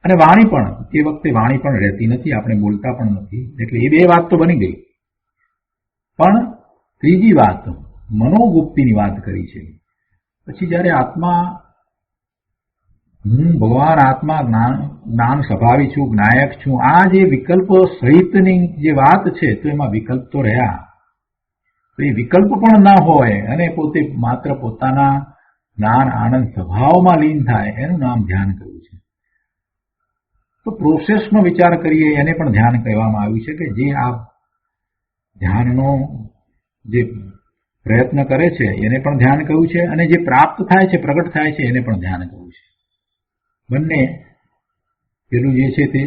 અને વાણી પણ એ વખતે વાણી પણ રહેતી નથી, આપણે બોલતા પણ નથી. એટલે એ બે વાત તો બની ગઈ. પણ ત્રીજી વાત મનોગુપ્તિની વાત કરી છે. પછી જ્યારે આત્મા, હું ભગવાન આત્મા જ્ઞાન સ્વભાવી છું, જ્ઞાયક છું, આ જે વિકલ્પો સહિતની જે વાત છે તો એમાં વિકલ્પ તો રહ્યા. તો એ વિકલ્પ પણ ના હોય અને પોતે માત્ર પોતાના જ્ઞાન આનંદ સ્વભાવમાં લીન થાય, એનું નામ ધ્યાન કર્યું છે. તો પ્રોસેસનો વિચાર કરીએ એને પણ ધ્યાન કહેવામાં આવ્યું છે કે જે આ ધ્યાનનો જે પ્રયત્ન કરે છે એને પણ ધ્યાન કહ્યું છે, અને જે પ્રાપ્ત થાય છે, પ્રગટ થાય છે એને પણ ધ્યાન કહ્યું છે. બંને, પેલું જે છે તે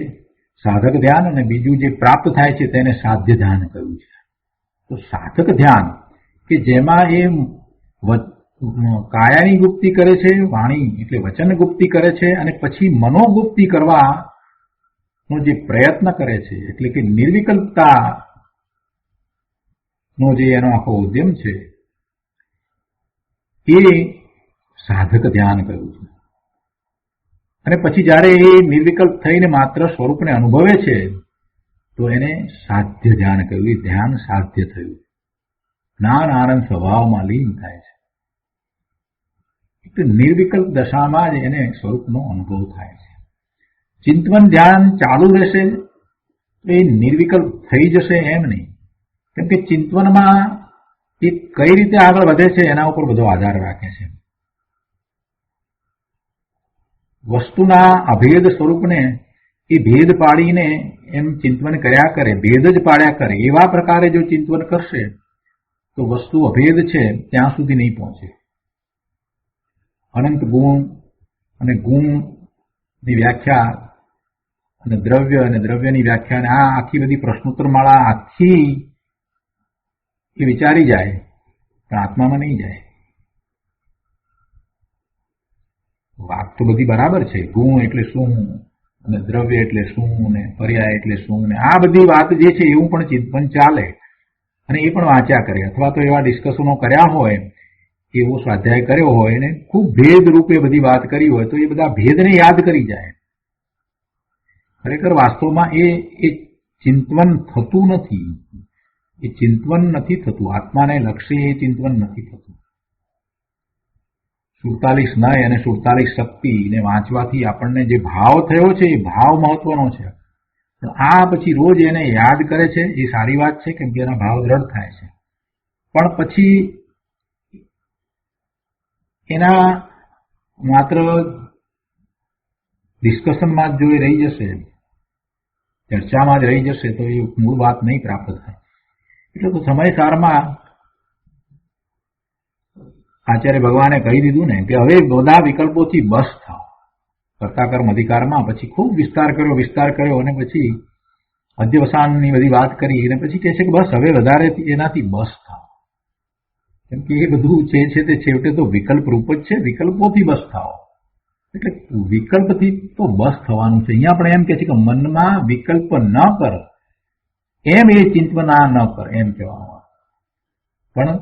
સાધક ધ્યાન અને બીજું જે પ્રાપ્ત થાય છે તેને સાધ્ય ધ્યાન કહ્યું છે. તો સાધક ધ્યાન કે જેમાં એ કાયાની ગુપ્તિ કરે છે, વાણી એટલે વચન ગુપ્તિ કરે છે, અને પછી મનોગુપ્તિ કરવાનો જે પ્રયત્ન કરે છે, એટલે કે નિર્વિકલ્પતા નો જે એનો આખો ઉદ્યમ છે એ સાધક ધ્યાન કહ્યું છે. અને પછી જયારે એ નિર્વિકલ્પ થઈને માત્ર સ્વરૂપને અનુભવે છે તો એને સાધ્ય ધ્યાન કહ્યું. ધ્યાન સાધ્ય થયું, જ્ઞાન આનંદ સ્વભાવમાં લીન થાય છે. નિર્વિકલ્પ દશામાં જ એને સ્વરૂપનો અનુભવ થાય છે. ચિંતવન ધ્યાન ચાલુ રહેશે તો એ નિર્વિકલ્પ થઈ જશે એમ નહીં, કેમ કે ચિંતવનમાં એ કઈ રીતે આગળ વધે છે એના ઉપર બધો આધાર રાખે છે. વસ્તુના અભેદ સ્વરૂપને એ ભેદ પાડીને એમ ચિંતવન કર્યા કરે, ભેદ જ પાડ્યા કરે, એવા પ્રકારે જો ચિંતવન કરશે તો વસ્તુ અભેદ છે ત્યાં સુધી નહીં પહોંચે. અનંત ગુણ અને ગુણની વ્યાખ્યા અને દ્રવ્યની વ્યાખ્યા અને આ આખી બધી પ્રશ્નોત્તર માળા આખી એ વિચારી જાય પણ આત્મામાં નહીં જાય. વાત તો બધી બરાબર છે, ગુણ એટલે શું અને દ્રવ્ય એટલે શું ને પર્યાય એટલે શું ને આ બધી વાત જે છે એવું પણ ચિંતન ચાલે અને એ પણ વાંચ્યા કરે, અથવા તો એવા ડિસ્કશનો કર્યા હોય, એવો સ્વાધ્યાય કર્યો હોય ને ખૂબ ભેદ રૂપે બધી વાત કરી હોય તો એ બધા ભેદને યાદ કરી જાય. ખરેખર વાસ્તવમાં એ ચિંતવન થતું નથી, એ ચિંતવન નથી થતું, આત્માને લક્ષ્ય એ ચિંતવન નથી થતું. 47 નય અને 47 શક્તિ ને વાંચવાથી આપણને જે ભાવ થયો છે એ ભાવ મહત્વનો છે. આ પછી રોજ એને યાદ કરે છે એ સારી વાત છે, કેમ કે એના ભાવ દ્રઢ થાય છે. પણ પછી એના માત્ર ડિસ્કશનમાં જ જો એ રહી જશે, ચર્ચામાં જ રહી જશે તો એ મૂળ વાત નહીં પ્રાપ્ત થાય. એટલે તો સમયસારમાં આચાર્ય ભગવાને કહી દીધું ને કે હવે બધા વિકલ્પોથી બસ થાવ. કર્તાકર્મ અધિકારમાં પછી ખૂબ વિસ્તાર કર્યો અને પછી અધ્યવસાનની બધી વાત કરી અને પછી કહે છે કે બસ હવે વધારે એનાથી બસ થાવ. કેમ કે એ બધું છે તે છેવટે તો વિકલ્પ રૂપ જ છે, વિકલ્પોથી બસ થાવ. એટલે વિકલ્પથી તો બસ થવાનું છે. અહીંયા પણ એમ કે છે કે મનમાં વિકલ્પ ન કર, એમ એ ચિંતવના ન કર એમ કહેવાનું. પણ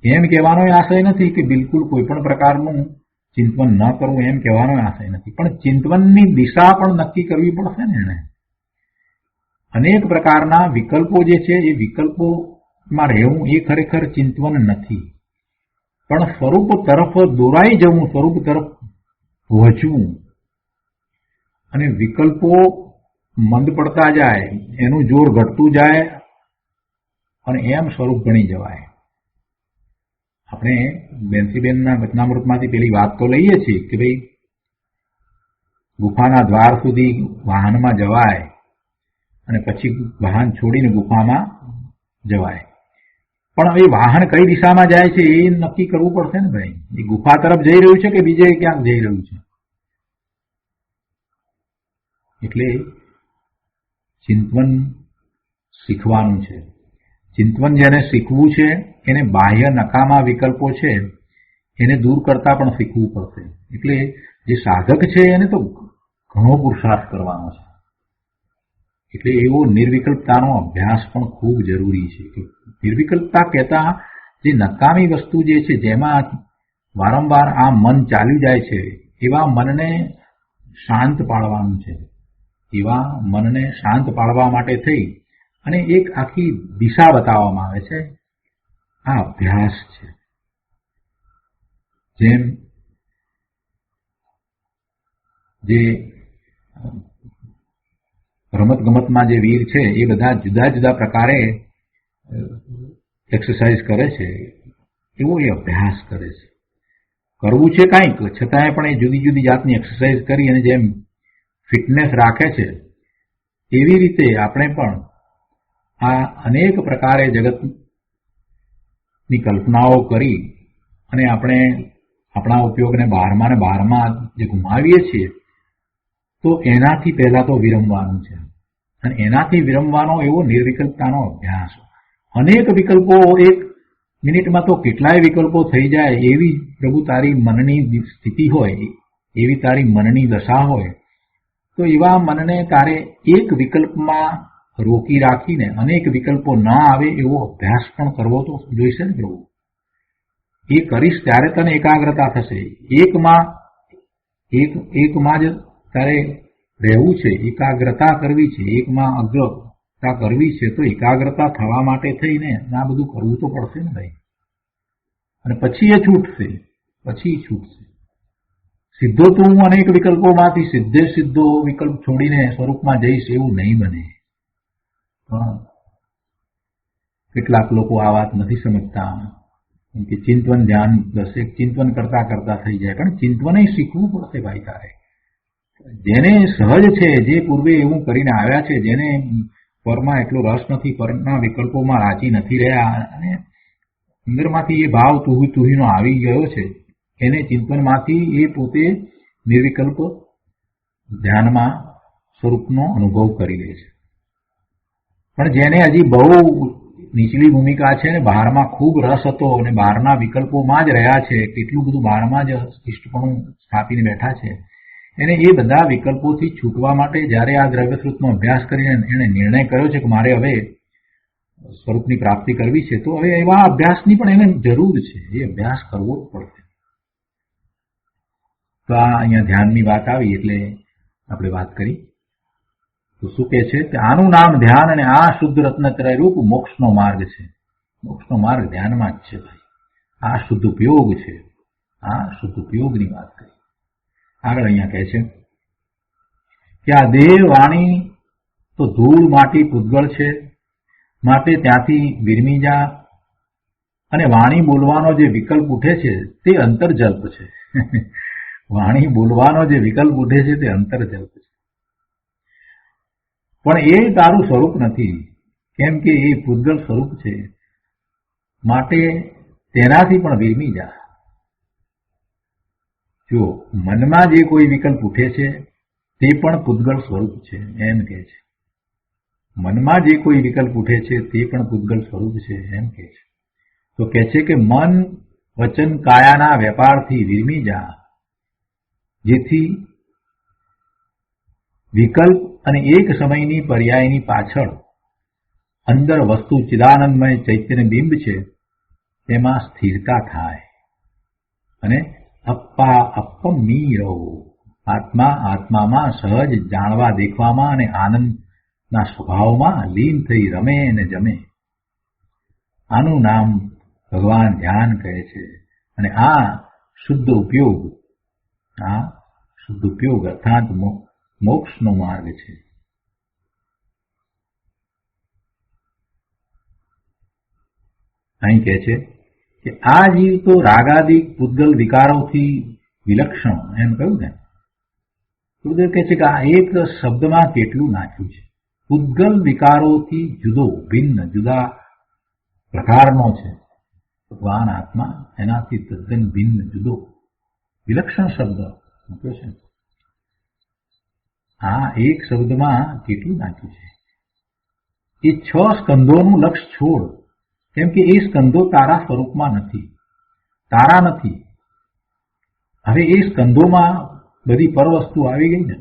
એમ કહેવાનો આશય નથી કે બિલકુલ કોઈ પણ પ્રકારનું ચિંતવન ન કરવું, એમ કહેવાનો આશય નથી. પણ ચિંતવનની દિશા પણ નક્કી કરવી પડશે ને એને. અનેક પ્રકારના વિકલ્પો જે છે એ વિકલ્પોમાં રહેવું એ ખરેખર ચિંતવન નથી, પણ સ્વરૂપ તરફ દોરાઈ જવું, સ્વરૂપ તરફ પહોંચવું. અને વિકલ્પો મંદ પડતા જાય, એનું જોર ઘટતું જાય અને એમ સ્વરૂપ ગણી જવાય. આપણે બેન્સીબેનના વચનામૃતમાંથી પેલી વાત તો લઈએ છીએ કે ભાઈ ગુફાના દ્વાર સુધી વાહનમાં જવાય અને પછી વાહન છોડીને ગુફામાં જવાય. પણ એ વાહન કઈ દિશામાં જાય છે એ નક્કી કરવું પડશે ને ભાઈ. એ ગુફા તરફ જઈ રહ્યું છે કે બીજે ક્યાંક જઈ રહ્યું છે. એટલે ચિંતવન શીખવાનું છે. ચિંતવન જેને શીખવું છે એને બાહ્ય નકામા વિકલ્પો છે એને દૂર કરતા પણ શીખવું પડશે. એટલે જે સાધક છે એને તો ઘણો પુરુષાર્થ કરવાનો છે. એટલે એવો નિર્વિકલ્પતાનો અભ્યાસ પણ ખૂબ જરૂરી છે. નિર્વિકલ્પતા કહેતા જે નકામી વસ્તુ જે છે જેમાં વારંવાર આ મન ચાલ્યું જાય છે એવા મનને શાંત પાડવાનું છે. એવા મનને શાંત પાડવા માટે થઈ અને એક આખી દિશા બતાવવામાં આવે છે. આ અભ્યાસ છે. જેમ જે રમતગમતમાં જે વીર છે એ બધા જુદા જુદા પ્રકારે એક્સરસાઇઝ કરે છે, એવો એ અભ્યાસ કરે છે. કરવું છે કાંઈક, છતાંય પણ એ જુદી જુદી જાતની એક્સરસાઇઝ કરી અને જેમ ફિટનેસ રાખે છે, એવી રીતે આપણે પણ આ અનેક પ્રકારે જગતની કલ્પનાઓ કરી અને આપણે આપણા ઉપયોગને બહારમાં ને બહારમાં જે ગુમાવીએ છીએ, તો એનાથી પહેલા તો વિરમવાનું છે. અને એનાથી વિરમવાનો એવો નિર્વિકલ્પતાનો અભ્યાસ. અનેક વિકલ્પો, એક મિનિટમાં તો કેટલાય વિકલ્પો થઈ જાય, એવી પ્રભુ તારી મનની સ્થિતિ હોય, એવી તારી મનની દશા હોય, તો એવા મનને તારે એક વિકલ્પમાં રોકી રાખીને અનેક વિકલ્પો ન આવે એવો અભ્યાસ પણ કરવો તો જોઈશે ને પ્રભુ. એ કરીશ ત્યારે તને એકાગ્રતા થશે. એકમાં જ તારે રહેવું છે, એકાગ્રતા કરવી છે, એકમાં અગ્રતા કરવી છે, તો એકાગ્રતા થવા માટે થઈને આ બધું કરવું તો પડશે ને ભાઈ. અને પછી એ છૂટશે. સીધો તો હું અનેક વિકલ્પોમાંથી સીધો વિકલ્પ છોડીને સ્વરૂપમાં જઈશ એવું નહીં બને. પણ કેટલાક લોકો આ વાત નથી સમજતા કે ચિંતન ધ્યાન દસેક ચિંતન કરતા કરતા થઈ જાય. પણ ચિંતન શીખવું પડશે ભાઈ તારે. જેને સહજ છે, જે પૂર્વે એવું કરીને આવ્યા છે, જેને પરમાં એટલો રસ નથી, પરના વિકલ્પોમાં રાજી નથી રહ્યા, અને અંદરમાંથી એ ભાવ તુહીનો આવી ગયો છે, એને ચિંતનમાંથી એ પોતે નિર્વિકલ્પ ધ્યાનમાં સ્વરૂપનો અનુભવ કરી લે છે. પણ જેને હજી બહુ નીચલી ભૂમિકા છે ને બહારમાં ખૂબ રસ હતો અને બહારના વિકલ્પોમાં જ રહ્યા છે, કેટલું બધું બહારમાં જ ઇષ્ટપણું સ્થાપીને બેઠા છે, એને એ બધા વિકલ્પોથી છૂટવા માટે જ્યારે આ દ્રવ્યશ્રુતનો અભ્યાસ કરીને એને નિર્ણય કર્યો છે કે મારે હવે સ્વરૂપની પ્રાપ્તિ કરવી છે, તો હવે એવા અભ્યાસની પણ એને જરૂર છે. એ અભ્યાસ કરવો જ પડશે. તો આ અહીંયા ધ્યાનની વાત આવી એટલે આપણે વાત કરી. તો શું કહે છે કે આનું નામ ધ્યાન અને આ શુદ્ધ રત્નત્રય રૂપ મોક્ષનો માર્ગ છે. મોક્ષનો માર્ગ ધ્યાનમાં જ છે ભાઈ. આ શુદ્ધ ઉપયોગ છે. આ શુદ્ધ ઉપયોગની વાત કરી. આગળ અહીંયા કહે છે કે આ દેહ વાણી તો ધૂળ માટી પૂતગળ છે, માટે ત્યાંથી વિરમી જા. અને વાણી બોલવાનો જે વિકલ્પ ઉઠે છે તે અંતર્જલ્પ છે. વાણી બોલવાનો જે વિકલ્પ ઉઠે છે તે અંતર્જલ્પ છે. પણ એ તારું સ્વરૂપ નથી, કેમ કે એ પૂતગલ સ્વરૂપ છે, માટે તેનાથી પણ વિરમી જા. જો મનમાં જે કોઈ વિકલ્પ ઉઠે છે તે પણ પૂતગલ સ્વરૂપ છે એમ કહે છે. મનમાં જે કોઈ વિકલ્પ ઉઠે છે તે પણ પૂતગલ સ્વરૂપ છે એમ કહે છે. તો કહે છે કે મન વચન કાયાના વેપારથી વિરમી જા, જેથી વિકલ્પ અને એક સમયની પર્યાયની પાછળ અંદર વસ્તુ ચિદાનંદમય ચૈતન્ય બિંબ છે તેમાં સ્થિરતા થાય અને અપ્પમી રહો. આત્મામાં સહજ જાણવા દેખવામાં અને આનંદના સ્વભાવમાં લીન થઈ રમે અને જમે. આનું નામ ભગવાન ધ્યાન કહે છે. અને આ શુદ્ધ ઉપયોગ અર્થાત મોક્ષનો માર્ગ છે. અહીં કહે છે કે આ જીવ તો રાગાદિક પૂતગલ વિકારોથી વિલક્ષણ એમ કહ્યું ને. ગુરુદેવ કહે છે કે આ એક શબ્દમાં કેટલું નાખ્યું છે. પૂતગલ વિકારોથી જુદો ભિન્ન જુદા પ્રકારનો છે ભગવાન આત્મા, એનાથી તદ્દન ભિન્ન જુદો વિલક્ષણ શબ્દ મૂક્યો છે. આ એક શબ્દમાં કેટલું નાખ્યું છે. એ 6 સ્કંધોનું લક્ષ છોડ, કેમ કે એ સ્કંધો તારા સ્વરૂપમાં નથી, તારા નથી. હવે એ સ્કંધોમાં બધી પરવસ્તુ આવી ગઈ ને.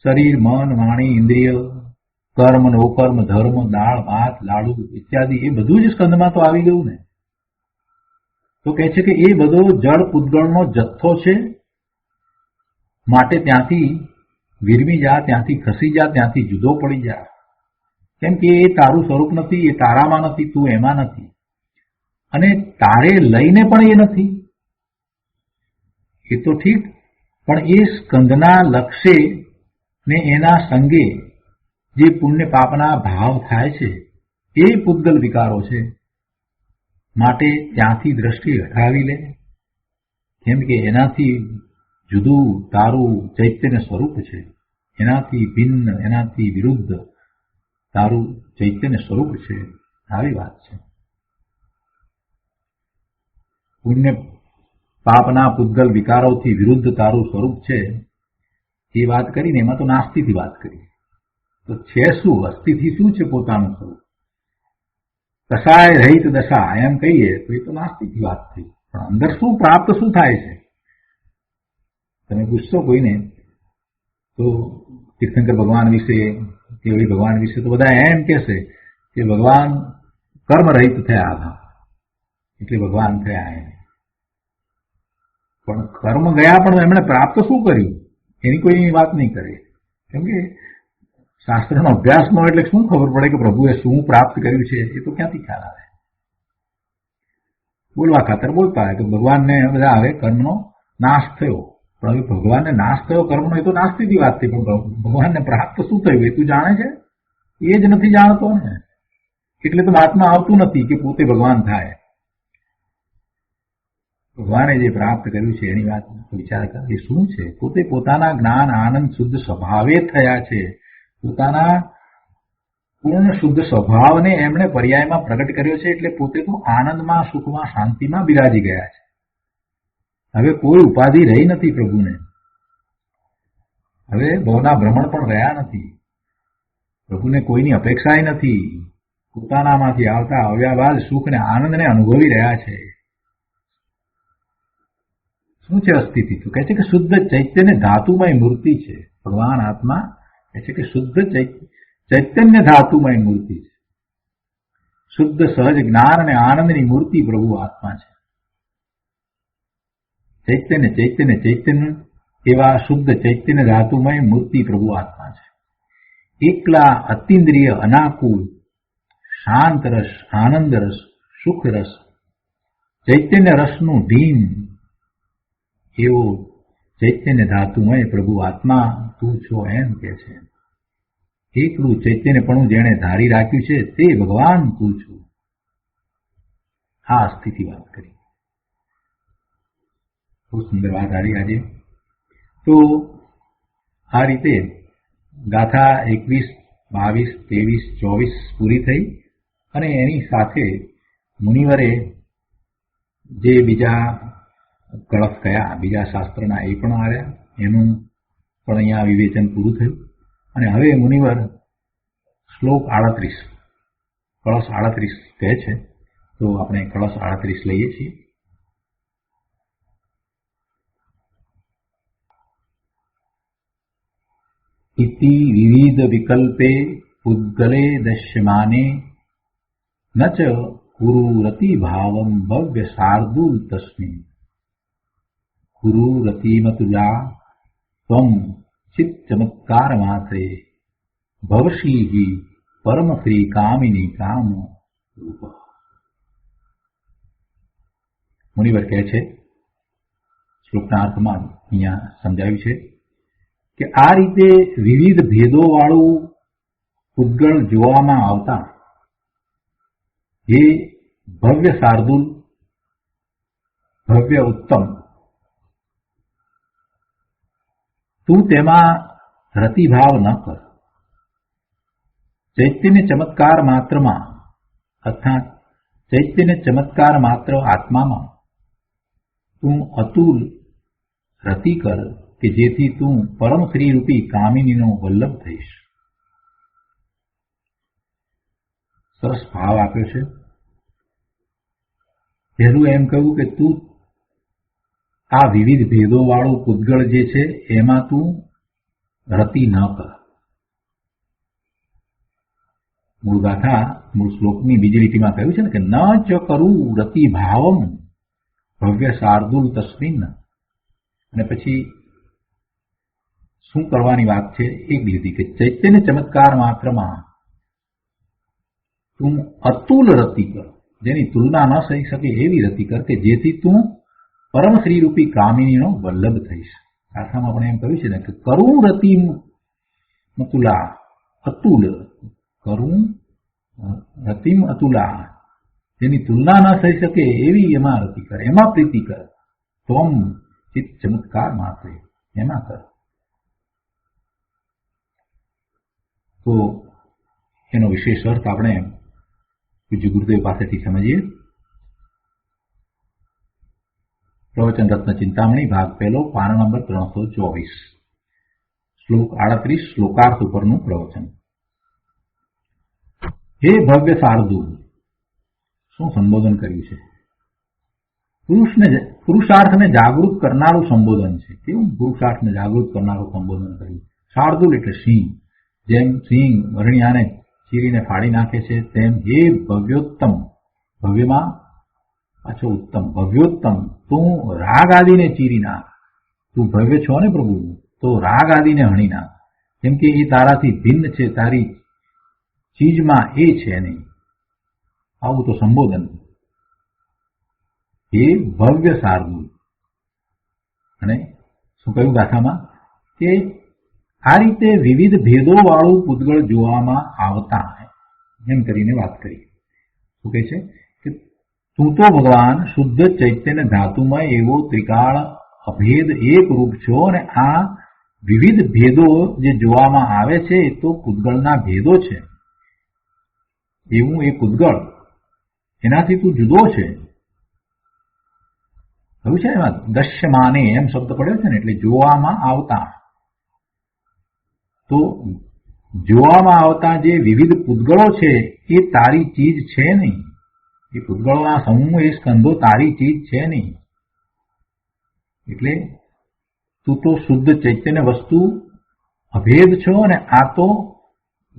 શરીર, મન, વાણી, ઇન્દ્રિય, કર્મ, નોકર્મ, ધર્મ, દાળ, ભાત, લાડુ ઇત્યાદિ એ બધું જ સ્કંધમાં તો આવી ગયું ને. તો કહે છે કે એ બધો જળ પૂતગળનો જથ્થો છે, માટે ત્યાંથી વિરમી જા, ત્યાંથી ખસી જા, ત્યાંથી જુદો પડી જા. કેમ કે એ તારું સ્વરૂપ નથી, એ તારામાં નથી, તું એમાં નથી, અને તારે લઈને પણ એ નથી. એ તો ઠીક, પણ એ સ્કંદના લક્ષે ને એના સંગે જે પુણ્ય પાપના ભાવ થાય છે એ પૂતગલ વિકારો છે. માટે ત્યાંથી દ્રષ્ટિ હટાવી લે, કેમ કે એનાથી જુદું તારું ચૈતન્ય સ્વરૂપ છે. એનાથી ભિન્ન, એનાથી વિરુદ્ધ તારું ચૈતન્ય સ્વરૂપ છે. આવી વાત છે. પુણ્ય પાપના પૂતગલ વિકારોથી વિરુદ્ધ તારું સ્વરૂપ છે એ વાત કરીને એમાં તો નાસ્તિથી વાત કરી. તો છે શું? અસ્થિથી શું છે પોતાનું સ્વરૂપ? કસાય રહિત દશા એમ કહીએ તો એ તો નાસ્તિકની વાત થઈ. પણ અંદર શું પ્રાપ્ત શું થાય છે? તમે પૂછશો કોઈને તો તીર્થંકર ભગવાન વિશે, કેવડી ભગવાન વિશે તો બધા એમ કહેશે કે ભગવાન કર્મ રહિત થયા હતા એટલે ભગવાન થયા. એમ પણ કર્મ ગયા પણ એમણે પ્રાપ્ત શું કર્યું એની કોઈ વાત નહીં કરે. કેમ કે શાસ્ત્રનો અભ્યાસ ન હોય એટલે શું ખબર પડે કે પ્રભુએ શું પ્રાપ્ત કર્યું છે? એ તો ક્યાંથી ખ્યાલ આવે? બોલવા ખાતર બોલતા હોય કે ભગવાનને બધા હવે કર્મનો નાશ થયો. પણ હવે ભગવાનને નાશ થયો કર્મનો એ તો નાસ્તિકની વાત થઈ. પણ ભગવાનને પ્રાપ્ત શું થયું એ તું જાણે છે? એ જ નથી જાણતો ને. એટલે તો વાતમાં આવતું નથી કે પોતે ભગવાન થાય. ભગવાને જે પ્રાપ્ત કર્યું છે એની વાત વિચાર કર. એ શું છે? પોતે પોતાના જ્ઞાન આનંદ શુદ્ધ સ્વભાવે થયા છે. પોતાના પૂર્ણ શુદ્ધ સ્વભાવને એમણે પર્યાયમાં પ્રગટ કર્યો છે. એટલે પોતે તો આનંદમાં, સુખમાં, શાંતિમાં બિરાજી ગયા છે. હવે કોઈ ઉપાધિ રહી નથી પ્રભુને. હવે ભવના ભ્રમણ પણ રહ્યા નથી. પ્રભુને કોઈની અપેક્ષા નથી. પોતાનામાંથી આવતા અવ્યાબાદ સુખ ને આનંદને અનુભવી રહ્યા છે. શું છે અસ્થિતિ? તો કહે છે કે શુદ્ધ ચૈતન્ય ધાતુમય મૂર્તિ છે. ભગવાન આત્મા કહે છે કે શુદ્ધ ચૈતન્ય ધાતુમય મૂર્તિ છે. શુદ્ધ સહજ જ્ઞાન અને આનંદની મૂર્તિ પ્રભુ આત્મા છે. ચૈતન્ય ચૈતન્ય ચૈતન્ય એવા શુદ્ધ ચૈતન્ય ધાતુમય મૂર્તિ પ્રભુ આત્મા છે. એકલા અતિન્દ્રિય અનાકુલ શાંત રસ, આનંદ રસ, સુખ રસ, ચૈતન્ય રસનું ઢીમ એવો ચૈતન્ય ધાતુમય પ્રભુ આત્મા તું છો એમ કે છે. એકલું ચૈતન્યપણું જેણે ધારી રાખ્યું છે તે ભગવાન તું છું. આ સ્થિતિ વાત કરી. બહુ સુંદર વાત આવી આજે. તો આ રીતે ગાથા 21, 22, 23, 24 પૂરી થઈ. અને એની સાથે મુનિવરે જે બીજા કળશ કયા બીજા શાસ્ત્રના એ પણ આવ્યા. એનું પણ અહીંયા વિવેચન પૂરું થયું. અને હવે મુનિવર શ્લોક 38 કળશ 38 કહે છે. તો આપણે કળશ 38 લઈએ છીએ. ઇતિ વિવિધ વિકલ્પે ઉદ્ગલે દશ્યમાને ન ચ કુરુ રતિ ભાવમ ભવ્ય શાર્દૂલ તસ્મિન કુરુ રતિમતુલા ત્વમ ચિત્ત ચમત્કાર માત્રે ભવશી પરમ શ્રી કામિની કામ રૂપ. મુનિવર કહે છે, શ્લોકના અર્થમાં અહીંયા સમજાવ્યું છે કે આ રીતે વિવિધ ભેદો વાળું ઉદ્ગળ જોવામાં આવતા જે ભવ્ય શાર્દુલ, ભવ્ય ઉત્તમ, તું તેમાં રતિભાવ ન કર. ચૈતન્ય ચમત્કાર માત્રમાં અર્થાત ચૈતન્ય ચમત્કાર માત્ર આત્મામાં તું અતુલ રતિ કર કે જેથી તું પરમ શ્રીરૂપી કામિનીનો વલ્લભ થઈશ. સરસ ભાવ આપ્યો છે. પહેલું એમ કહ્યું કે તું આ વિવિધ ભેદો વાળું પૂતગળ જે છે એમાં તું રતિ ન કર. મૂળ ગાથા મૂળ શ્લોકની બીજી લીટીમાં કહ્યું છે ને કે ન ચ કરું રતિ ભાવમ ભવ્ય શાર્દુલ તસ્મિન. અને પછી શું કરવાની વાત છે એક લીટી કે ચૈતન્ય ચમત્કાર માત્રમાં તું અતુલ રતિ કર, જેની તુલના ન થઈ શકે એવી રતિ કર કે જેથી તું પરમ શ્રીરૂપી કામિનીનો વલ્લભ થઈશ. ગાથામાં આપણે એમ કહ્યું છે ને કે કરું રતિ મતુલા, અતુલ, કરું રતિમ અતુલા, જેની તુલના ન થઈ શકે એવી એમાં રતિ કર, એમાં પ્રીતિ કર. ત્વમ ચિત્ત ચમત્કાર માત્રે, એમાં કર. તો એનો વિશેષ અર્થ આપણે પૂજ્ય ગુરુદેવ પાસેથી સમજીએ. પ્રવચન રત્ન ચિંતામણી ભાગ પહેલો, પાન નંબર 324, શ્લોક 38, શ્લોકાર્થ ઉપરનું પ્રવચન. હે ભવ્ય શાર્દૂલ, શું સંબોધન કર્યું છે? પુરુષાર્થને જાગૃત કરનારું સંબોધન છે. કેવું પુરુષાર્થને જાગૃત કરનારું સંબોધન કર્યું? શાર્દૂલ એટલે સિંહ. જેમ સિંહ વરણિયાને ચીરીને ફાડી નાખે છે, તેમ હે ભવ્યોત્તમ, ભવ્યમાં પાછો ઉત્તમ, ભવ્યોત્તમ, તું રાગ આદિને ચીરી નાખ. તું ભવ્ય છો ને પ્રભુ, તો રાગ આદિને હણી નાખ. કેમ કે એ તારાથી ભિન્ન છે, તારી ચીજમાં એ છે નહીં. આવું તો સંબોધન. હે ભવ્ય શાર્દૂલ. અને શું કહ્યું ગાથામાં? કે આ રીતે વિવિધ ભેદો વાળું પૂતગળ જોવામાં આવતા, એમ કરીને વાત કરી. શું કહે છે કે તું તો ભગવાન શુદ્ધ ચૈતન્ય ધાતુમય એવો ત્રિકાળ અભેદ એક રૂપ છો, અને આ વિવિધ ભેદો જે જોવામાં આવે છે એ તો પૂતગળના ભેદો છે. એવું એ પૂતગળ, એનાથી તું જુદો છે. એવું છે એમાં દશ્યમાને એમ શબ્દ પડ્યો છે ને, એટલે જોવામાં આવતા. તો જોવામાં આવતા જે વિવિધ પૂતગળો છે એ તારી ચીજ છે નહીં. એ પૂતગળોના સમૂહ, એ સ્કંધો તારી ચીજ છે નહીં. એટલે તું તો શુદ્ધ ચૈતન્ય વસ્તુ અભેદ છો, અને આ તો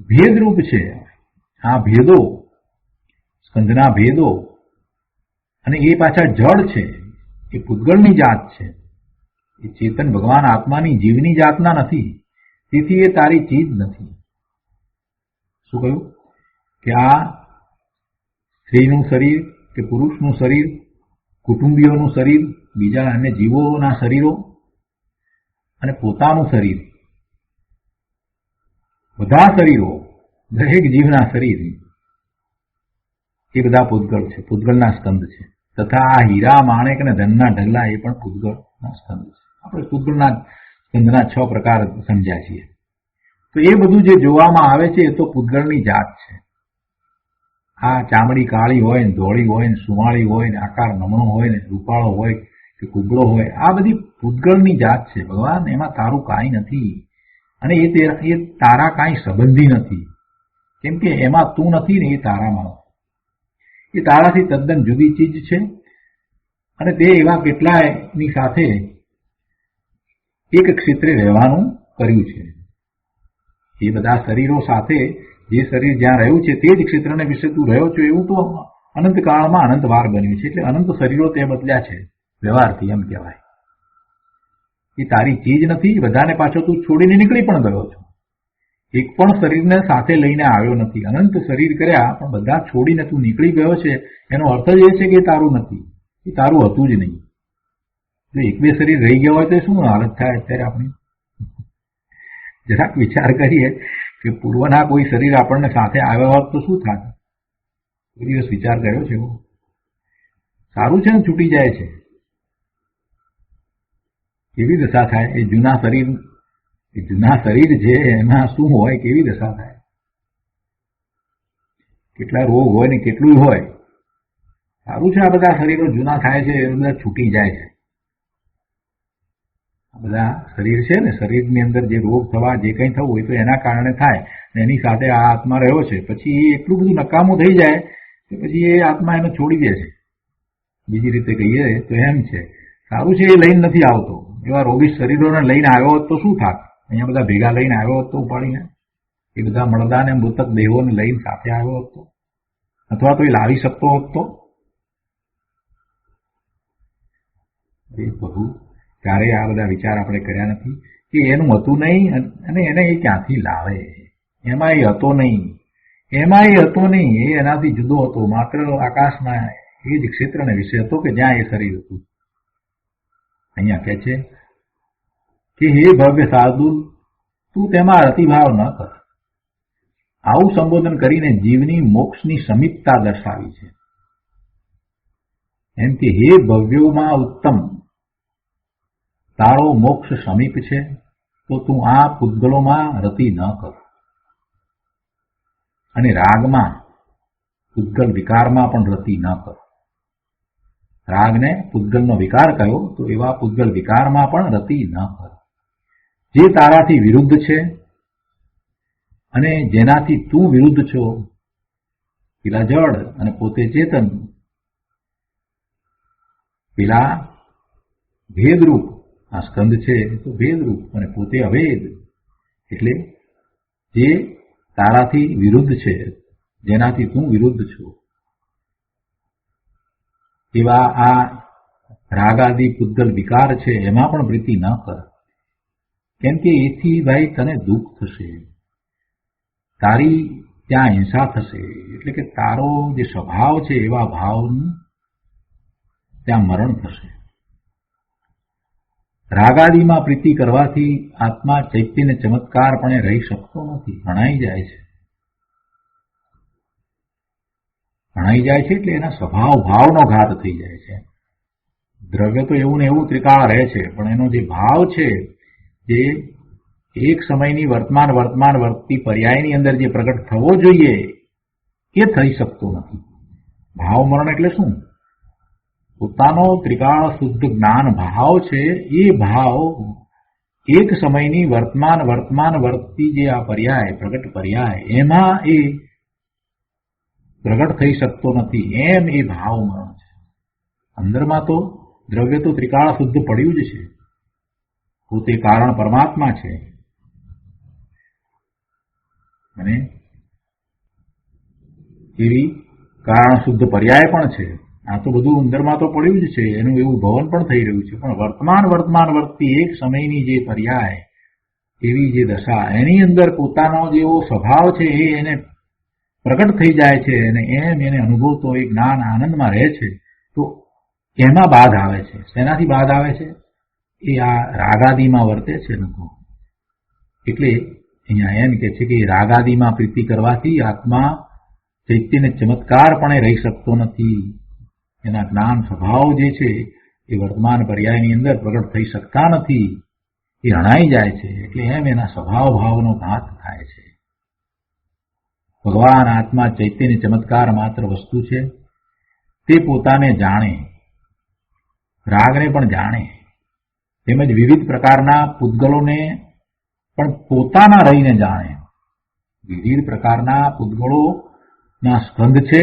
ભેદરૂપ છે. આ ભેદો, સ્કંધના ભેદો, અને એ પાછા જળ છે. એ પૂતગળની જાત છે. એ ચેતન ભગવાન આત્માની જીવની જાતના નથી. તેથી એ તારી ચીજ નથી. શું કહ્યું? કે આ સ્ત્રીનું શરીર કે પુરુષનું શરીર, કુટુંબીઓનું શરીર, બીજા અન્ય જીવોના શરીરો, અને પોતાનું શરીર, બધા શરીરો, દરેક જીવના શરીર, એ બધા પૂતગળ છે, પૂતગળના સ્કંદ છે. તથા આ હીરા, માણેક અને ધનના ઢગલા એ પણ પૂતગળના સ્કંદ છે. આપણે પૂતગળના સ્કંદના 6 પ્રકાર સમજ્યા છીએ. તો એ બધું જે જોવામાં આવે છે એ તો પૂતગળની જાત છે. આ ચામડી કાળી હોય ને, ધોળી હોય ને, સુવાળી હોય ને, આકાર નમણો હોય ને, રૂપાળો હોય કે કુબળો હોય, આ બધી પૂતગળની જાત છે. ભગવાન, એમાં તારું કાંઈ નથી, અને એ તારા કાંઈ સંબંધી નથી. કેમ કે એમાં તું નથી ને, એ તારામાં નથી. એ તારાથી તદ્દન જુદી ચીજ છે. અને તે એવા કેટલાયની સાથે એક ક્ષેત્રે રહેવાનું કર્યું છે. એ બધા શરીરો સાથે જે શરીર જ્યાં રહ્યું છે તે જ ક્ષેત્રને વિશે તું રહ્યો છો, એવું તો અનંત કાળમાં અનંતવાર બન્યું છે. એટલે અનંત શરીરો તે બદલ્યા છે વ્યવહારથી, એમ કહેવાય. એ તારી ચીજ નથી. બધાને પાછો તું છોડીને નીકળી પણ ગયો છો. એક પણ શરીરને સાથે લઈને આવ્યો નથી. અનંત શરીર કર્યા, પણ બધા છોડીને તું નીકળી ગયો છે. એનો અર્થ જ એ છે કે તારું નથી, એ તારું હતું જ નહીં. જો 1-2 શરીર રહી ગયા હોય તો શું હાલત થાય અત્યારે આપણી? જરાક વિચાર કરીએ કે પૂર્વના કોઈ શરીર આપણને સાથે આવ્યા હોત તો શું થાત? કોઈ દિવસ વિચાર કર્યો છે? સારું છે ને, છૂટી જાય છે. કેવી દશા થાય? એ જૂના શરીર છે, એમાં શું હોય, કેવી દશા થાય? કેટલા રોગ હોય ને કેટલું હોય. સારું છે આ બધા શરીરો જૂના થાય છે, એ બધા છૂટી જાય છે. આ બધા શરીર છે ને, શરીરની અંદર જે રોગ થવા, જે કંઈ થવું હોય તો એના કારણે થાય. એની સાથે આ આત્મા રહ્યો છે, પછી એ એટલું બધું નકામું થઈ જાય કે પછી એ આત્મા એને છોડી દે છે. બીજી રીતે કહીએ તો એમ છે, સારું છે એ લઈને નથી આવતો. એવા રોગી શરીરોને લઈને આવ્યો હોત તો શું થાત? અહીંયા બધા ભેગા લઈને આવ્યો હોત તો ઉપાડીને, એ બધા મળદાને મૃતક દેહોને લઈને સાથે આવ્યો હોત તો, અથવા તો એ લાવી શકતો હોત તો. એ બહુ ત્યારે આ બધા વિચાર આપણે કર્યા નથી કે એનું હતું નહીં, અને એને એ ક્યાંથી લાવે? એમાં એ હતો નહીં, એ એનાથી જુદો હતો. માત્ર આકાશના એ જ ક્ષેત્રને વિશે હતો કે જ્યાં એ શરીર હતું. અહીંયા કહે છે કે હે ભવ્ય શાર્દૂલ, તું તેમાં રતિભાવ ન કર. આવું સંબોધન કરીને જીવની મોક્ષની સમીપતા દર્શાવી છે. એમ કે હે ભવ્યોમાં ઉત્તમ, તારો મોક્ષ સમીપ છે, તો તું આ પૂતગલોમાં રતિ ન કર. અને રાગમાં પૂતગલ વિકારમાં પણ રતિ ન કર. રાગને પૂતગલનો વિકાર કયો તો એવા પૂતગલ વિકારમાં પણ રતિ ન કર. જે તારાથી વિરુદ્ધ છે અને જેનાથી તું વિરુદ્ધ છો, પેલા જડ અને પોતે ચેતન, પેલા ભેદરૂપ, આ સ્કંદ છે તો ભેદરૂપ અને પોતે અભેદ, એટલે જે તારાથી વિરુદ્ધ છે, જેનાથી તું વિરુદ્ધ છો, એવા આ રાગાદી પૂતગલ વિકાર છે એમાં પણ પ્રીતિ ન કર. કેમ કે એથી ભાઈ તને દુઃખ થશે, તારી ત્યાં હિંસા થશે, એટલે કે તારો જે સ્વભાવ છે એવા ભાવનું ત્યાં મરણ થશે. રાગાદીમાં પ્રીતિ કરવાથી આત્મા ચૈત્યને ચમત્કારપણે રહી શકતો નથી, હણાઈ જાય છે. હણાઈ જાય છે એટલે એના સ્વભાવ ભાવનો ઘાત થઈ જાય છે. દ્રવ્ય તો એવું ને એવું ત્રિકાળ રહે છે, પણ એનો જે ભાવ છે, જે એક સમયની વર્તમાન વર્તી પર્યાયની અંદર જે પ્રગટ થવો જોઈએ એ થઈ શકતો નથી. ભાવ મરણ એટલે શું? પોતાનો ત્રિકાળ શુદ્ધ જ્ઞાન ભાવ છે, એ ભાવ એક સમયની વર્તમાન વર્તી જે આ પર્યાય પ્રગટ પર્યાય એમાં એ પ્રગટ થઈ શકતો નથી, એમ એ ભાવ મરણ છે. અંદરમાં તો દ્રવ્ય તો ત્રિકાળ શુદ્ધ પડ્યું જ છે, પોતે કારણ પરમાત્મા છે અને એવી કારણ શુદ્ધ પર્યાય પણ છે. આ તો બધું અંદરમાં તો પડ્યું જ છે, એનું એવું ભવન પણ થઈ રહ્યું છે, પણ વર્તમાન વર્તી એક સમયની જે પર્યાય એવી જે દશા એની અંદર પોતાનો જેવો સ્વભાવ છે એ એને પ્રગટ થઈ જાય છે અને એમ એને અનુભવતો એ જ્ઞાન આનંદમાં રહે છે. તો એમાં બાધ આવે છે. શેનાથી બાધ આવે છે? એ આ રાગાદીમાં વર્તે છે લોકો. એટલે અહીંયા એમ કે છે કે રાગાદીમાં પ્રીતિ કરવાથી આત્મા ચૈત્યને ચમત્કારપણે રહી શકતો નથી. એના જ્ઞાન સ્વભાવ જે છે એ વર્તમાન પર્યાયની અંદર પ્રગટ થઈ શકતા નથી, એ હણાઈ જાય છે. એટલે એમ એના સ્વભાવ ભાવનો ઘાત થાય છે. ભગવાન આત્મા ચૈત્યની ચમત્કાર માત્ર વસ્તુ છે, તે પોતાને જાણે, રાગને પણ જાણે, તેમજ વિવિધ પ્રકારના પૂતગલોને પણ પોતાના રહીને જાણે. વિવિધ પ્રકારના પૂતગલોના સ્કંદ છે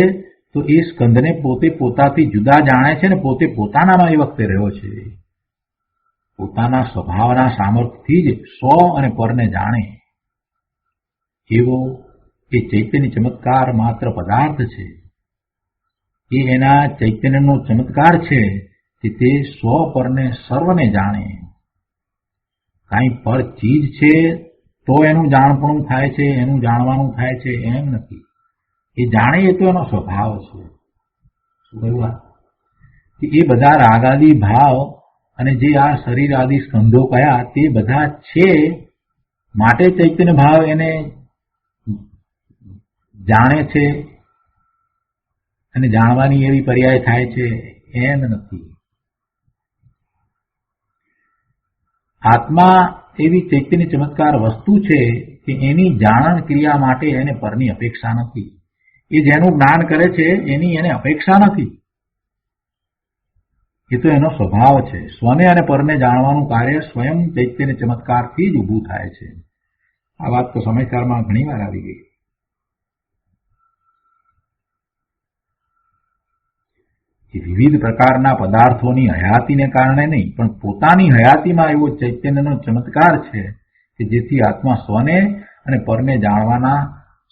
તો એ સ્કંદને પોતે પોતાથી જુદા જાણે છે ને પોતે પોતાનામાં એ વખતે રહ્યો છે. પોતાના સ્વભાવના સામર્થ્યથી જ સ્વ અને પરને જાણે એવો એ ચૈતન્ય ચમત્કાર માત્ર પદાર્થ છે. એ એના ચૈતન્યનો ચમત્કાર છે કે તે સ્વ પરને સર્વને જાણે. કાંઈ પર ચીજ છે તો એનું જાણપણું થાય છે, એનું જાણવાનું થાય છે, એમ નથી. એ જાણે એ તો એનો સ્વભાવ છે. શું કહ્યું? એ બધા રાગાદી ભાવ અને જે આ શરીર આદિ સ્કંધો કયા તે બધા છે માટે ચૈતન્ય ભાવ એને જાણે છે અને જાણવાની એવી પર્યાય થાય છે, એમ નથી. આત્મા એવી ચૈતન્ય ચમત્કાર વસ્તુ છે કે એની જાણન ક્રિયા માટે એને પરની અપેક્ષા નથી. એ જેનું જ્ઞાન કરે છે એની એને અપેક્ષા નથી. એ તો એનો સ્વભાવ છે. સ્વને અને પરને જાણવાનું કાર્ય સ્વયં ચૈતન્ય ચમત્કારથી જ ઊભું થાય છે. આ વાત તો સમયસારમાં ઘણી વાર આવી ગઈ. એ વિવિધ પ્રકારના પદાર્થોની હયાતીને કારણે નહીં, પણ પોતાની હયાતીમાં એવો ચૈતન્યનો ચમત્કાર છે કે જેથી આત્મા સ્વને અને પરને જાણવાના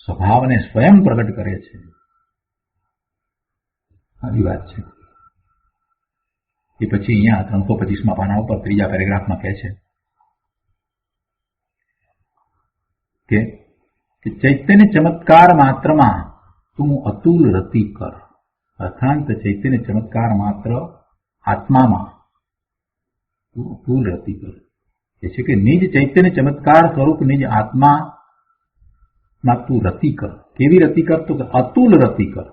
સ્વભાવને સ્વયં પ્રગટ કરે છે. આવી વાત છે. એ પછી અહીંયા 325માં પાના ઉપર ત્રીજા પેરેગ્રાફમાં કહે છે કે ચૈતન્ય ચમત્કાર માત્રમાં તું અતુલ રતિ કર. અર્થાંત ચૈતન્ય ચમત્કાર માત્ર આત્મામાં તું અતુલ રતિ કર. એ છે કે નિજ ચૈતન્ય ચમત્કાર સ્વરૂપ નિજ આત્મામાં તું રતિ કર. કેવી રતિ કર? તો અતુલ રતિ કર.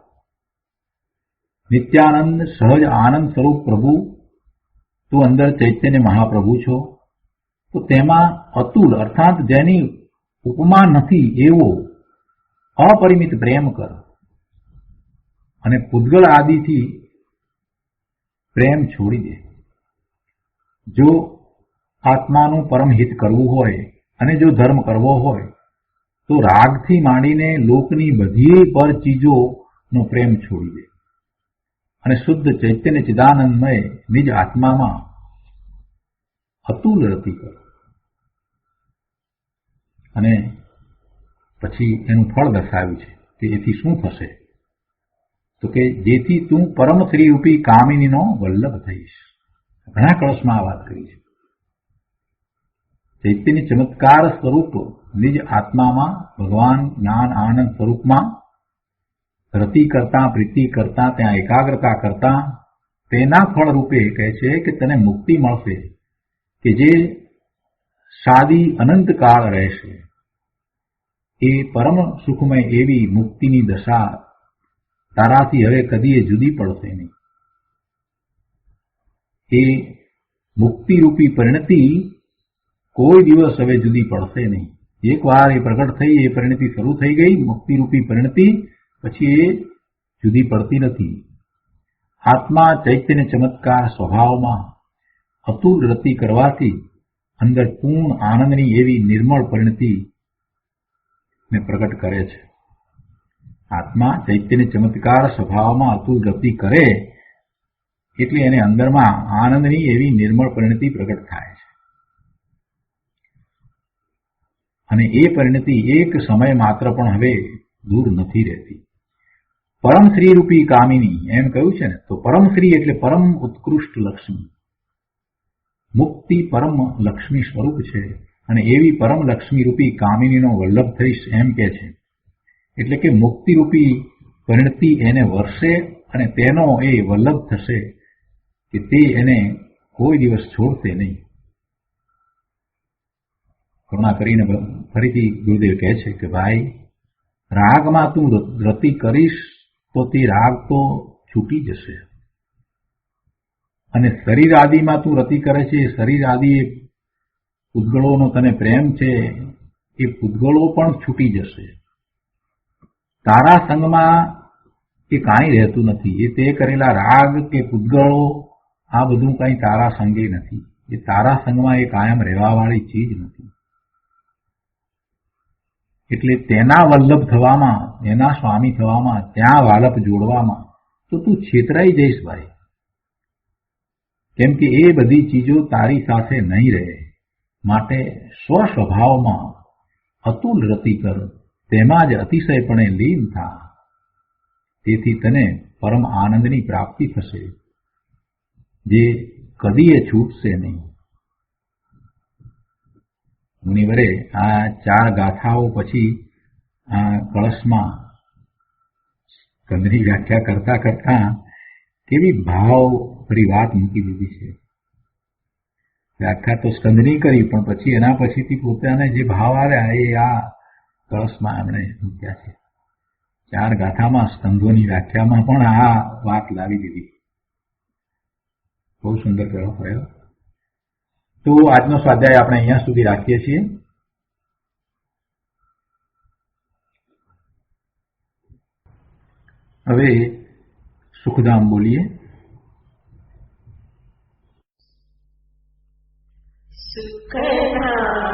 નિત્યાનંદ સહજ આનંદ સ્વરૂપ પ્રભુ તું અંદર ચૈતન્ય મહાપ્રભુ છો, તો તેમાં અતુલ અર્થાત જેની ઉપમા નથી એવો अपरिमित प्रेम कर અને પૂતગલ આદિથી પ્રેમ છોડી દે. જો આત્માનું પરમ હિત કરવું હોય અને જો ધર્મ કરવો હોય તો રાગથી માંડીને લોકની બધી પર ચીજોનો પ્રેમ છોડી દે અને શુદ્ધ ચૈતન્ય ચિદાનંદમય નિજ આત્મામાં અતુલ રતિ કર. અને પછી એનું ફળ દર્શાવ્યું છે કે એથી શું થશે, તો કે જેથી તું પરમ શ્રી રૂપી કામિનીનો વલ્લભ થઈશ. ઘણા કળશમાં આ વાત કરી છે. ચૈતન્ય ચમત્કાર સ્વરૂપ નિજ આત્મામાં ભગવાન જ્ઞાન આનંદ સ્વરૂપમાં રતિ કરતા પ્રીતિ કરતા ત્યાં એકાગ્રતા કરતા તેના ફળ રૂપે કહે છે કે તને મુક્તિ મળશે કે જે સાદી અનંત કાળ રહેશે. એ પરમ સુખમય એવી મુક્તિની દશા તારાથી હવે કદીએ જુદી પડશે નહીં. એ મુક્તિરૂપી પરિણતિ કોઈ દિવસ હવે જુદી પડશે નહીં. એકવાર એ પ્રગટ થઈ, એ પરિણતિ શરૂ થઈ ગઈ, મુક્તિરૂપી પરિણતિ, પછી એ જુદી પડતી નથી. આત્મા ચૈતન્ય ચમત્કાર સ્વભાવમાં અતુલ રતિ કરવાથી અંદર પૂર્ણ આનંદની એવી નિર્મળ પરિણતિ ને પ્રગટ કરે છે. આત્મા ચૈતન્ય ચમત્કાર સ્વભાવમાં અતુલ રતિ કરે એટલે એને અંદરમાં આનંદની એવી નિર્મળ પરિણતિ પ્રગટ થાય છે. અને એ પરિણતિ એક સમય માત્ર પણ હવે દૂર નથી રહેતી. પરમ શ્રી રૂપી કામિની એમ કહ્યું છે ને, તો પરમ શ્રી એટલે પરમ ઉત્કૃષ્ટ લક્ષ્મી. મુક્તિ પરમ લક્ષ્મી સ્વરૂપ છે અને એવી પરમ લક્ષ્મી રૂપી કામિનીનો વલ્લભ થઈશ એમ કે છે. એટલે કે મુક્તિરૂપી પરિણતિ એને વર્ષે અને તેનો એ વલ્લભ થશે કે તે એને કોઈ દિવસ છોડશે નહીં. કરુણા કરીને ફરીથી ગુરુદેવ કહે છે કે ભાઈ, રાગમાં તું રતિ કરીશ તો તે રાગ તો છૂટી જશે. અને શરીર આદિમાં તું રતિ કરે છે, શરીર આદિ એ પૂતગળોનો તને પ્રેમ છે, એ પૂતગળો પણ છૂટી જશે. તારા સંગમાં એ કાંઈ રહેતું નથી. એ તે કરેલા રાગ કે પૂતગળો આ બધું કાંઈ તારા સંગે નથી. એ તારા સંગમાં એ કાયમ રહેવાવાળી ચીજ નથી. એટલે તેના વલ્લભ થવામાં, એના સ્વામી થવામાં, ત્યાં વાલપ જોડવામાં તો તું છેતરાઈ જઈશ ભાઈ. કેમ કે એ બધી ચીજો તારી સાથે નહીં રહે. માટે સ્વસ્વભાવમાં અતુલ રતિ કર, તેમાં જ અતિશયપણે લીન થા. તેથી તને પરમ આનંદની પ્રાપ્તિ થશે જે કદીએ છૂટશે નહીં. મુનિવરે આ 4 ગાથાઓ પછી આ કળશમાં સ્કંદની વ્યાખ્યા કરતા કરતા કેવી ભાવભરી વાત મૂકી દીધી છે. વ્યાખ્યા તો સ્કંદની કરી, પણ પછી એના પછીથી પોતાને જે ભાવ આવ્યા એ આ કળશમાં એમણે મૂક્યા છે. 4 ગાથામાં સ્કંદોની વ્યાખ્યામાં પણ આ વાત લાવી દીધી. બહુ સુંદર થયો. તો આજનો સ્વાધ્યાય આપણે અહીંયા સુધી રાખીએ છીએ. હવે સુખધામ બોલીએ. સુખધામ